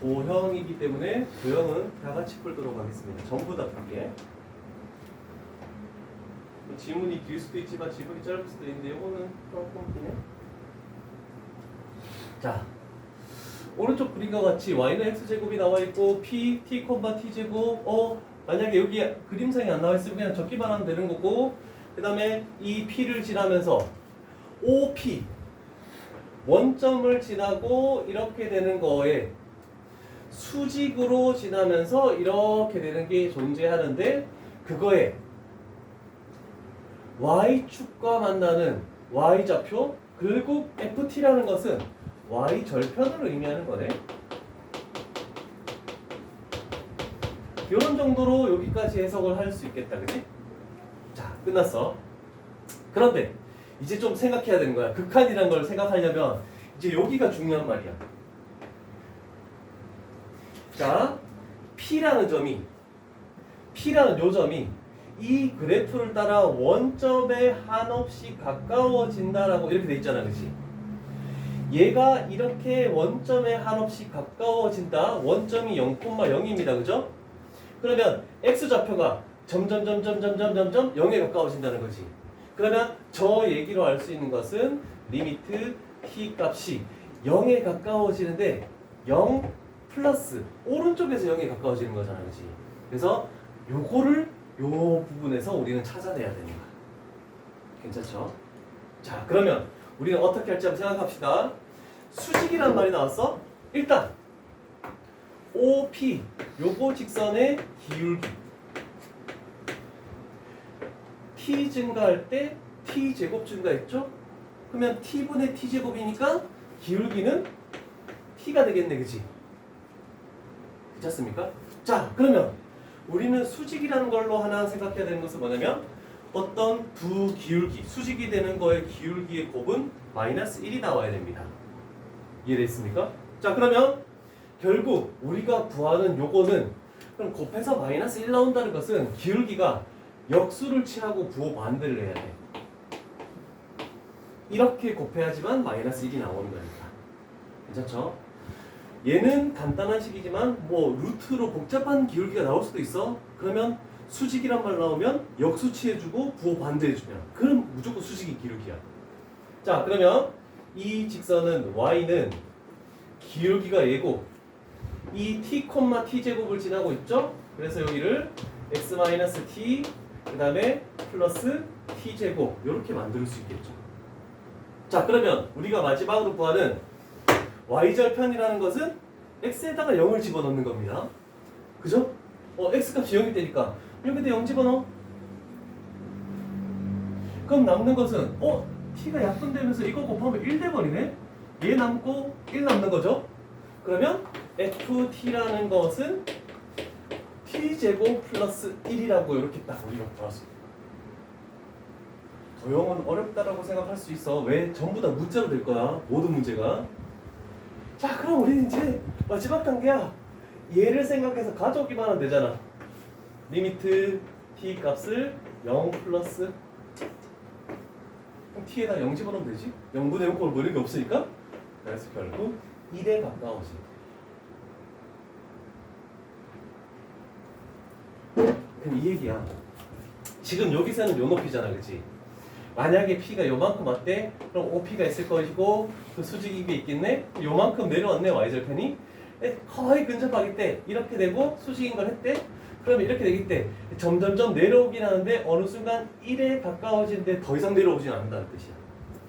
도형이기 때문에 도형은 다 같이 풀도록 하겠습니다. 전부 다 풀게. 지문이 길 수도 있지만 지문이 짧을 수도 있는데 이거는 조금 기네. 자, 오른쪽 그림과 같이 y는 x제곱이 나와 있고 p, t, t제곱. 만약에 여기 그림상이 안 나와 있으면 그냥 적기만 하면 되는 거고, 그 다음에 이 p를 지나면서 OP 원점을 지나고 이렇게 되는 거에 수직으로 지나면서 이렇게 되는 게 존재하는데, 그거에 y축과 만나는 y좌표, 그리고 ft라는 것은 y절편을 의미하는 거네. 이런 정도로 여기까지 해석을 할 수 있겠다, 그치? 자, 끝났어. 그런데 이제 좀 생각해야 되는 거야. 극한이라는 걸 생각하려면 이제 여기가 중요한 말이야. 자, P라는 요 점이 이 그래프를 따라 원점에 한없이 가까워진다라고 이렇게 돼 있잖아, 그렇지? 얘가 이렇게 원점에 한없이 가까워진다. 원점이 0,0입니다, 그죠? 그러면 x좌표가 점점 0에 가까워진다는 거지. 그러면 저 얘기로 알 수 있는 것은 리미트 t 값이 0에 가까워지는데 0 플러스 오른쪽에서 0에 가까워지는 거잖아, 그렇지? 그래서 요거를 요 부분에서 우리는 찾아내야 되는 거야. 괜찮죠? 자, 그러면 우리는 어떻게 할지 한번 생각합시다. 수직이란 말이 나왔어? 일단 OP 요거 직선의 기울기 t 증가할 때 t 제곱 증가했죠? 그러면 t분의 t 제곱이니까 기울기는 t가 되겠네, 그치? 괜찮습니까? 자, 그러면 우리는 수직이라는 걸로 하나 생각해야 되는 것은 뭐냐면, 어떤 두 기울기, 수직이 되는 거의 기울기의 곱은 마이너스 1이 나와야 됩니다. 이해됐습니까? 자, 그러면 결국 우리가 구하는 요거는, 그럼 곱해서 마이너스 1 나온다는 것은 기울기가 역수를 취하고 부호 반대를 해야 돼. 이렇게 곱해야지만 마이너스 1이 나오는 거니까. 괜찮죠? 얘는 간단한 식이지만 뭐 루트로 복잡한 기울기가 나올 수도 있어. 그러면 수직이란 말 나오면 역수 취해주고 부호 반대해주면 그럼 무조건 수직이 기울기야. 자, 그러면 이 직선은 y는 기울기가 얘고 이 t, t제곱을 지나고 있죠? 그래서 여기를 x-t 그 다음에 플러스 t제곱 이렇게 만들 수 있겠죠. 자, 그러면 우리가 마지막으로 구하는 y절편이라는 것은 x에다가 0을 집어넣는 겁니다. 그죠? x값이 0이 되니까 여기다 0 집어넣어. 그럼 남는 것은 t가 약분되면서 이거 곱하면 1 돼버리네? 얘 남고 1 남는 거죠? 그러면 ft라는 것은 t b제곱 플러스 1이라고 이렇게 딱 우리가 나왔어. 도형은 어렵다라고 생각할 수 있어. 왜? 전부 다 문자로 될 거야. 모든 문제가. 자, 그럼 우리는 이제 마지막 단계야. 얘를 생각해서 가져오기만 하면 되잖아. 리미트 t 값을 0 플러스 그럼 t에다 0 집어넣으면 되지? 0분의 0 꼴 뭐 이런 게 없으니까. 그래서 결국 1에 가까워지. 그럼 이 얘기야. 지금 여기서는 요 높이잖아, 그치? 만약에 p가 요만큼 왔대, 그럼 OP가 있을 것이고 그 수직이 있겠네? 요만큼 내려왔네, y절편이. 거의 근접하겠대. 이렇게 되고 수직인 걸 했대. 그러면 이렇게 되겠대. 점점점 내려오긴 하는데 어느 순간 1에 가까워지는데 더 이상 내려오진 않는다는 뜻이야.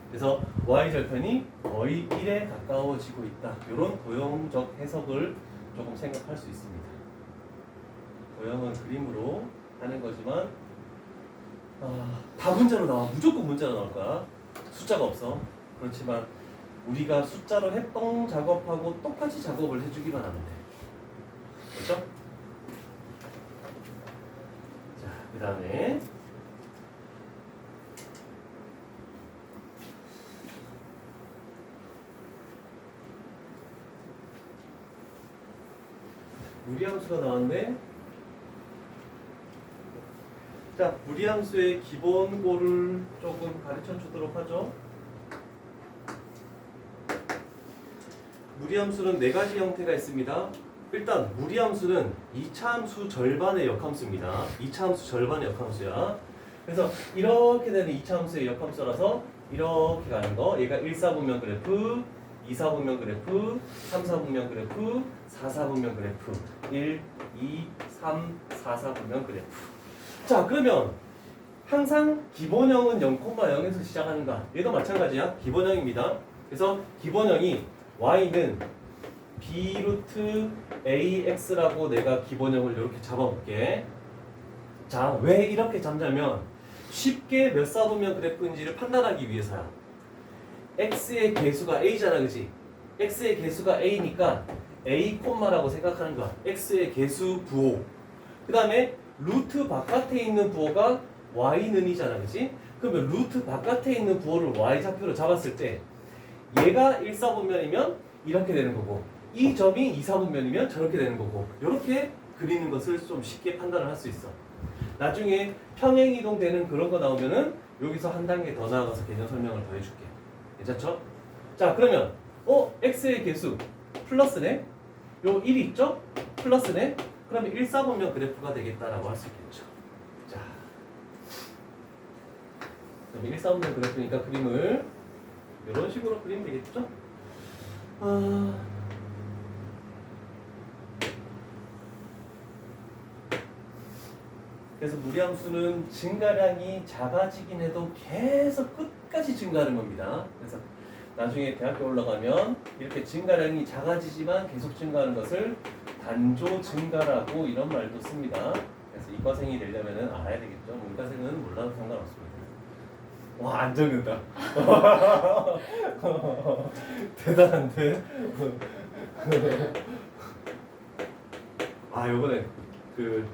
그래서 y절편이 거의 1에 가까워지고 있다. 이런 도형적 해석을 조금 생각할 수 있습니다. 도형은 그림으로 하는 거지만 다 문자로 나와. 무조건 문자로 나올 거야. 숫자가 없어. 그렇지만 우리가 숫자로 했던 작업하고 똑같이 작업을 해주기만 하면 돼. 그렇죠? 자, 그 다음에 무리함수가 나왔네. 자, 무리함수의 기본고를 조금 가르쳐 주도록 하죠. 무리함수는 네 가지 형태가 있습니다. 일단 무리함수는 2차 함수 절반의 역함수입니다. 2차 함수 절반의 역함수야. 그래서 이렇게 되는 2차 함수의 역함수라서 이렇게 가는 거. 얘가 1사분면 그래프, 2사분면 그래프, 3사분면 그래프, 4사분면 그래프, 1, 2, 3, 4사분면 그래프. 자, 그러면 항상 기본형은 0,0에서 시작하는가? 얘도 마찬가지야. 기본형입니다. 그래서 기본형이 y는 b 루트 ax라고 내가 기본형을 이렇게 잡아볼게. 자, 왜 이렇게 잡냐면 쉽게 몇 사분면 그래프인지를 판단하기 위해서야. x의 개수가 a잖아, 그치? x의 개수가 a니까 a 콤마라고 생각하는 거야. x의 개수 부호. 그 다음에 루트 바깥에 있는 부호가 y는이잖아, 그치? 그러면 루트 바깥에 있는 부호를 y좌표로 잡았을 때 얘가 1사분면이면 이렇게 되는 거고 이 점이 2사분면이면 저렇게 되는 거고 이렇게 그리는 것을 좀 쉽게 판단을 할 수 있어. 나중에 평행이동 되는 그런 거 나오면은 여기서 한 단계 더 나아가서 개념 설명을 더 해줄게. 괜찮죠? 자, 그러면 x의 개수 플러스네. 요 1이 있죠? 플러스네. 그러면 1사분면 그래프가 되겠다라고 할 수 있겠죠. 자, 그럼 1사분면 그래프니까 그림을 이런 식으로 그리면 되겠죠? 그래서 무리함수는 증가량이 작아지긴 해도 계속 끝까지 증가하는 겁니다. 그래서 나중에 대학교 올라가면 이렇게 증가량이 작아지지만 계속 증가하는 것을 단조 증가라고 이런 말도 씁니다. 그래서 이과생이 되려면 알아야 되겠죠. 문과생은 몰라도 상관없습니다. 와, 안 적는다. 대단한데? 아, 요번에 그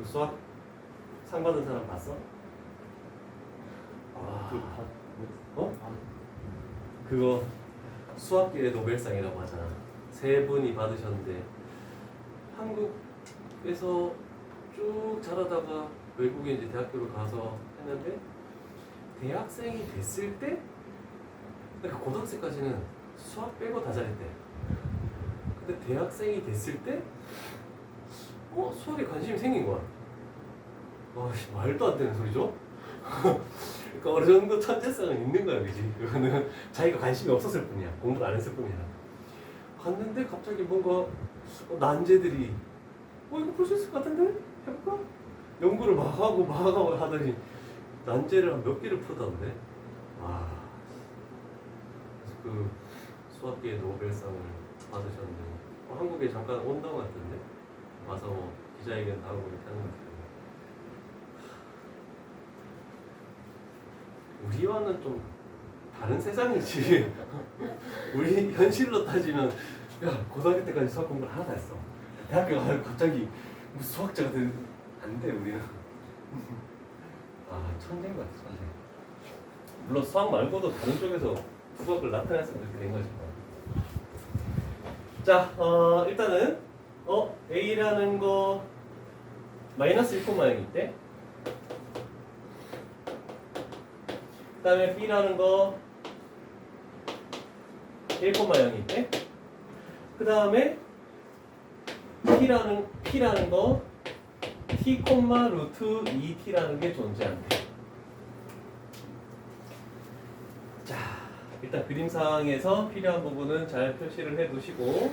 수학 상 받은 사람 봤어? 그거 수학계의 노벨상이라고 하잖아. 세 분이 받으셨는데 한국에서 쭉 자라다가 외국에 이제 대학교를 가서 했는데 대학생이 됐을 때, 그러니까 고등학생까지는 수학 빼고 다 잘했대. 근데 대학생이 됐을 때, 수학에 관심이 생긴 거야. 말도 안 되는 소리죠? 그러니까 어느 정도 천재성은 있는 거야, 그지? 그거는 자기가 관심이 없었을 뿐이야. 공부를 안 했을 뿐이야. 갔는데 갑자기 뭔가 난제들이 이거 풀 수 있을 것 같은데? 해볼까? 연구를 막 하고 하더니 난제를 한 몇 개를 풀던데. 와. 그래서 그 수학계의 노벨상을 받으셨는데 한국에 잠깐 온다고 같던데 와서 뭐 기자회견 하고 이렇게 하는 것 같아요. 우리와는 좀 다른 세상이지. 우리 현실로 따지면 야, 고등학교 때까지 수학 공부를 하나도 했어. 대학교 가서 갑자기 무슨 수학자가 되는 안돼 우리는. 아 천재인 것 같아 천재. 물론 수학 말고도 다른 쪽에서 수학을 나타내서 그렇게 된 거지. 자 일단은 A라는 거 마이너스 1,0일 때, 그 다음에 B라는 거 1,0일 때, 그 다음에 P라는 거 T, 루트 2T라는 게 존재한대. 자, 일단 그림상에서 필요한 부분은 잘 표시를 해 두시고,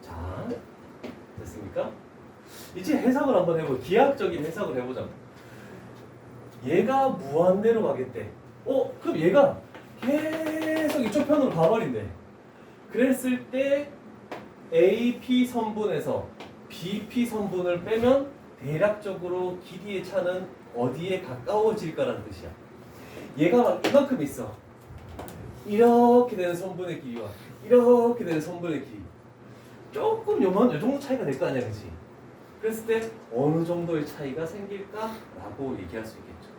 자, 됐습니까? 이제 해석을 한번 해보자. 기하학적인 해석을 해보자. 얘가 무한대로 가겠대. 그럼 얘가 계속 이쪽 편으로 가버린대. 그랬을 때 AP 선분에서 BP 선분을 빼면 대략적으로 길이의 차는 어디에 가까워질까라는 뜻이야. 얘가 막 이만큼 있어. 이렇게 되는 선분의 길이와 이렇게 되는 선분의 길이. 조금 요 정도 차이가 될 거 아니야, 그치? 그랬을 때 어느 정도의 차이가 생길까라고 얘기할 수 있겠죠.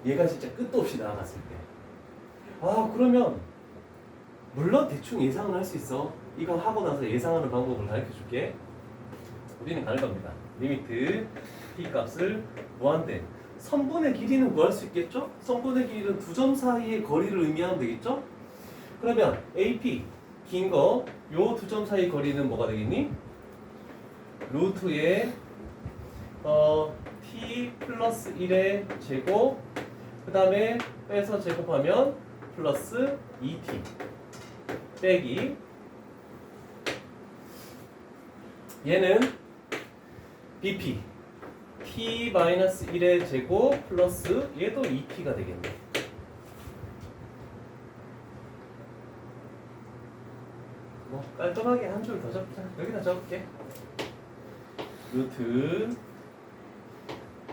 얘가 진짜 끝도 없이 나아갔을 때. 그러면 물론 대충 예상은 할 수 있어. 이거 하고 나서 예상하는 방법을 가르쳐 줄게. 우리는 가는 겁니다. 리미트 t 값을 무한대. 선분의 길이는 구할 수 있겠죠? 선분의 길이는 두 점 사이의 거리를 의미하면 되겠죠? 그러면 AP 긴 거 요 두 점 사이 거리는 뭐가 되겠니? 루트의 t 플러스 1의 제곱, 그 다음에 빼서 제곱하면 플러스 2t 빼기, 얘는 BP t-1의 제곱 플러스 얘도 2t가 되겠네. 뭐 깔끔하게 한 줄 더 적자. 여기다 적을게. 루트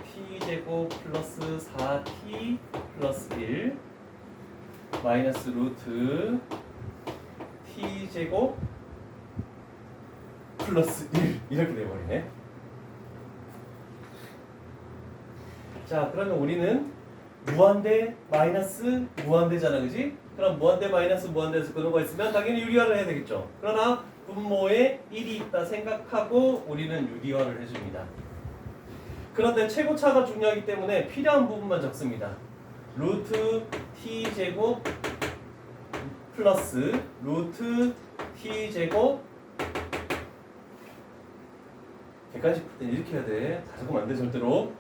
t제곱 플러스 4t 플러스 1 마이너스 루트 t제곱 플러스 1 이렇게 돼버리네. 자, 그러면 우리는 무한대 마이너스 무한대잖아, 그지? 그럼 무한대 마이너스 무한대에서 근호가 있으면 당연히 유리화를 해야 되겠죠. 그러나 분모에 1이 있다 생각하고 우리는 유리화를 해줍니다. 그런데 최고차가 중요하기 때문에 필요한 부분만 적습니다. 루트 t제곱 플러스 루트 t제곱, 객관식 풀 때는 이렇게 해야 돼. 다 적으면 안 돼 절대로.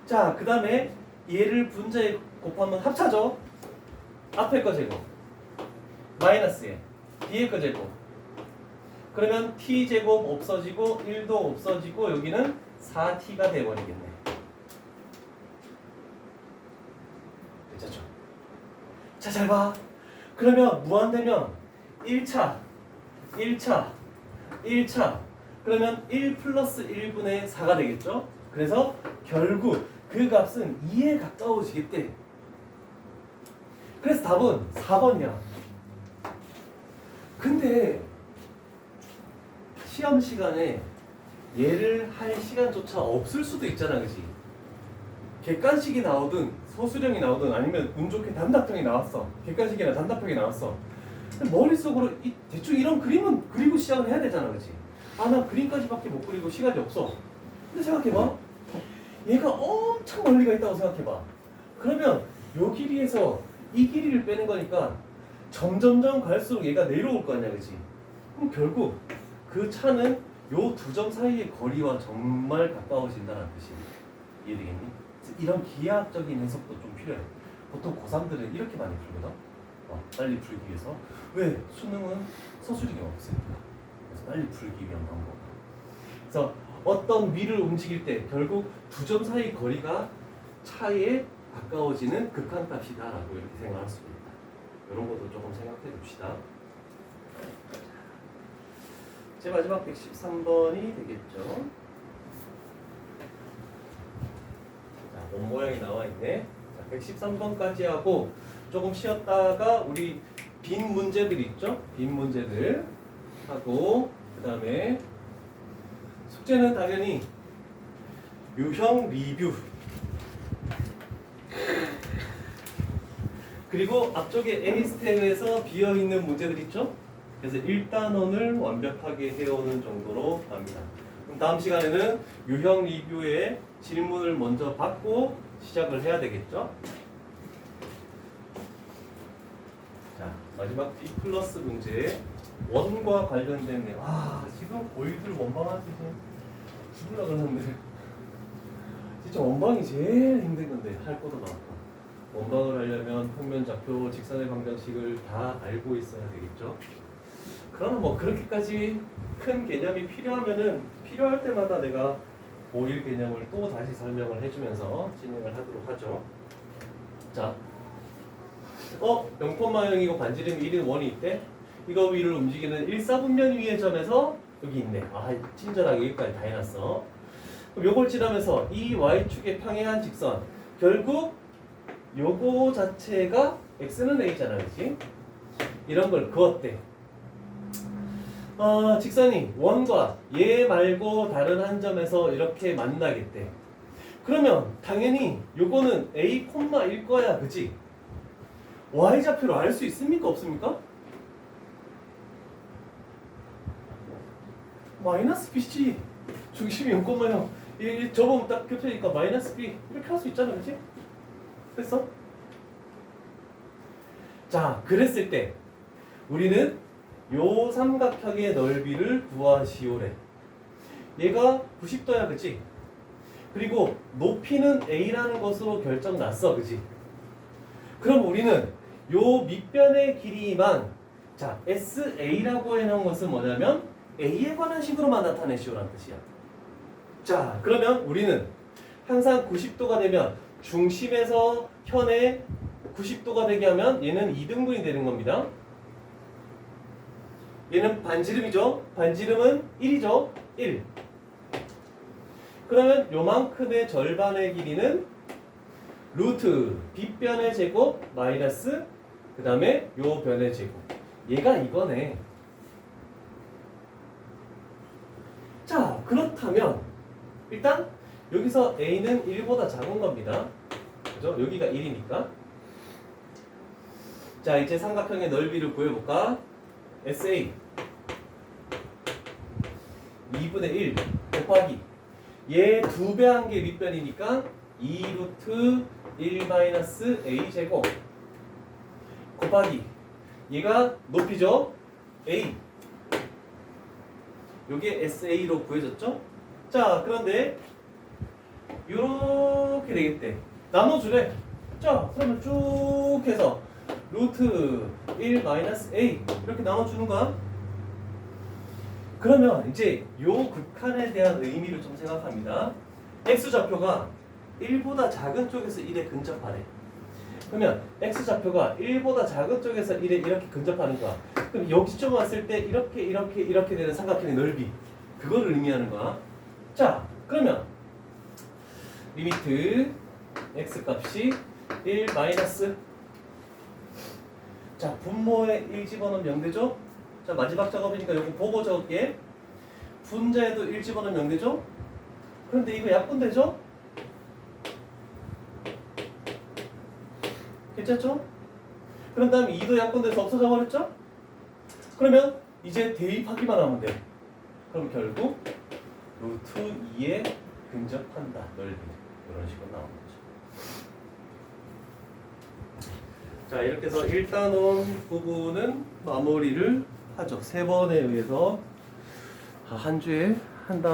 자, 그 다음에 얘를 분자에 곱하면 합차죠. 앞에 거 제곱 마이너스에 뒤에 거 제곱, 그러면 t제곱 없어지고 1도 없어지고 여기는 4t가 돼버리겠네. 괜찮죠? 자, 잘 봐. 그러면 무한대면 1차 그러면 1 플러스 1분의 4가 되겠죠? 그래서 결국 그 값은 2에 가까워지겠대. 그래서 답은 4번이야. 근데 시험 시간에 얘를 할 시간조차 없을 수도 있잖아, 그치? 객관식이 나오든 소수령이 나오든 아니면 운 좋게 단답형이 나왔어. 객관식이나 단답형이 나왔어. 머릿속으로 대충 이런 그림은 그리고 시작을 해야 되잖아, 그치? 나 그림까지밖에 못 그리고 시간이 없어. 근데 생각해봐. 얘가 엄청 멀리가 있다고 생각해봐. 그러면 요 길이에서 이 길이를 빼는 거니까 점점점 갈수록 얘가 내려올 거 아니야, 그치? 그럼 결국 그 차는 요 두 점 사이의 거리와 정말 가까워진다는 뜻이 이해되겠니? 이런 기하학적인 해석도 좀 필요해. 보통 고3들은 이렇게 많이 풀거든. 빨리 풀기 위해서. 왜? 수능은 서술형이 없으니까. 그래서 빨리 풀기 위한 방법. 그래서 어떤 위를 움직일 때 결국 두 점 사이 거리가 차에 가까워지는 극한값이다라고 이렇게 생각할 수 있다. 이런 것도 조금 생각해 봅시다. 제 마지막 113번이 되겠죠. 자, 몸 모양이 나와 있네. 자, 113번까지 하고 조금 쉬었다가 우리 빈 문제들 있죠? 빈 문제들 하고 그 다음에 숙제는 당연히 유형 리뷰 그리고 앞쪽에 A 스텝에서 비어있는 문제들 있죠? 그래서 1단원을 완벽하게 해오는 정도로 갑니다. 그럼 다음 시간에는 유형 리뷰의 질문을 먼저 받고 시작을 해야 되겠죠? 자, 마지막 B 플러스 문제 원과 관련된 내용. 지금 고이들 원방한테 죽으려 그러는데 진짜 원방이 제일 힘든 건데 할 것도 많고 원방을 하려면 평면 좌표, 직선의 방정식을 다 알고 있어야 되겠죠. 그러나 뭐 그렇게까지 큰 개념이 필요할 때마다 내가 고1 개념을 또 다시 설명을 해주면서 진행을 하도록 하죠. 자, 0,0이고 반지름이 1인 원이 있대. 이거 위를 움직이는 1사분면 위의 점에서 여기 있네. 친절하게 여기까지 다 해놨어. 그럼 요걸 지나면서 이 y축에 평행한 직선 결국 요거 자체가 x는 a잖아, 그렇지? 이런 걸 그었대. 직선이 원과 얘 말고 다른 한 점에서 이렇게 만나겠대. 그러면 당연히 요거는 a, 일 거야, 그치? y좌표로 알 수 있습니까, 없습니까? 마이너스 bc 중심이 0,0 이 저번 딱 겹쳐니까 마이너스 b 이렇게 할 수 있잖아, 그치? 됐어? 자, 그랬을 때 우리는 요 삼각형의 넓이를 구하시오래. 얘가 90도야, 그치? 그리고 높이는 a라는 것으로 결정 났어, 그치? 그럼 우리는 요 밑변의 길이만 자, SA라고 해놓은 것은 뭐냐면 A에 관한 식으로만 나타내시오라는 뜻이야. 자, 그러면 우리는 항상 90도가 되면 중심에서 현에 90도가 되게 하면 얘는 2등분이 되는 겁니다. 얘는 반지름이죠. 반지름은 1이죠. 1. 그러면 요만큼의 절반의 길이는 루트 B변의 제곱 마이너스 그 다음에 요 변의 제곱. 얘가 이거네. 자, 그렇다면 일단 여기서 A는 1보다 작은 겁니다. 그죠? 여기가 1이니까. 자, 이제 삼각형의 넓이를 구해볼까? SA 2분의 1 곱하기 얘 2배 한 게 밑변이니까 2루트 1 마이너스 A 제곱 곱하기 얘가 높이죠? A 요게 SA로 구해졌죠? 자, 그런데 요렇게 되겠대. 나눠주래. 자, 그러면 쭉 해서 루트 1 마이너스 A 이렇게 나눠주는 거야. 그러면 이제 요 극한에 대한 의미를 좀 생각합니다. X좌표가 1보다 작은 쪽에서 1에 근접하래. 그러면 X좌표가 1보다 작은 쪽에서 1에 이렇게 근접하는 거야. 그럼 여기쯤 왔을 때 이렇게 되는 삼각형의 넓이 그거를 의미하는 거야. 자, 그러면 리미트 X 값이 1 마이너스 자, 분모에 1 집어넣으면 0되죠? 자, 마지막 작업이니까 요거 보고 적을게. 분자에도 1 집어넣으면 0되죠? 그런데 이거 약분되죠? 괜찮죠? 그런 다음에 2도 약분돼서 없어져 버렸죠? 그러면 이제 대입하기만 하면 돼. 그럼 결국 루트 2에 근접한다. 넓이. 이런 식으로 나오는 거죠. 자, 이렇게 해서 1단원 부분은 마무리를 하죠. 3번에 의해서 한 주에 한 단원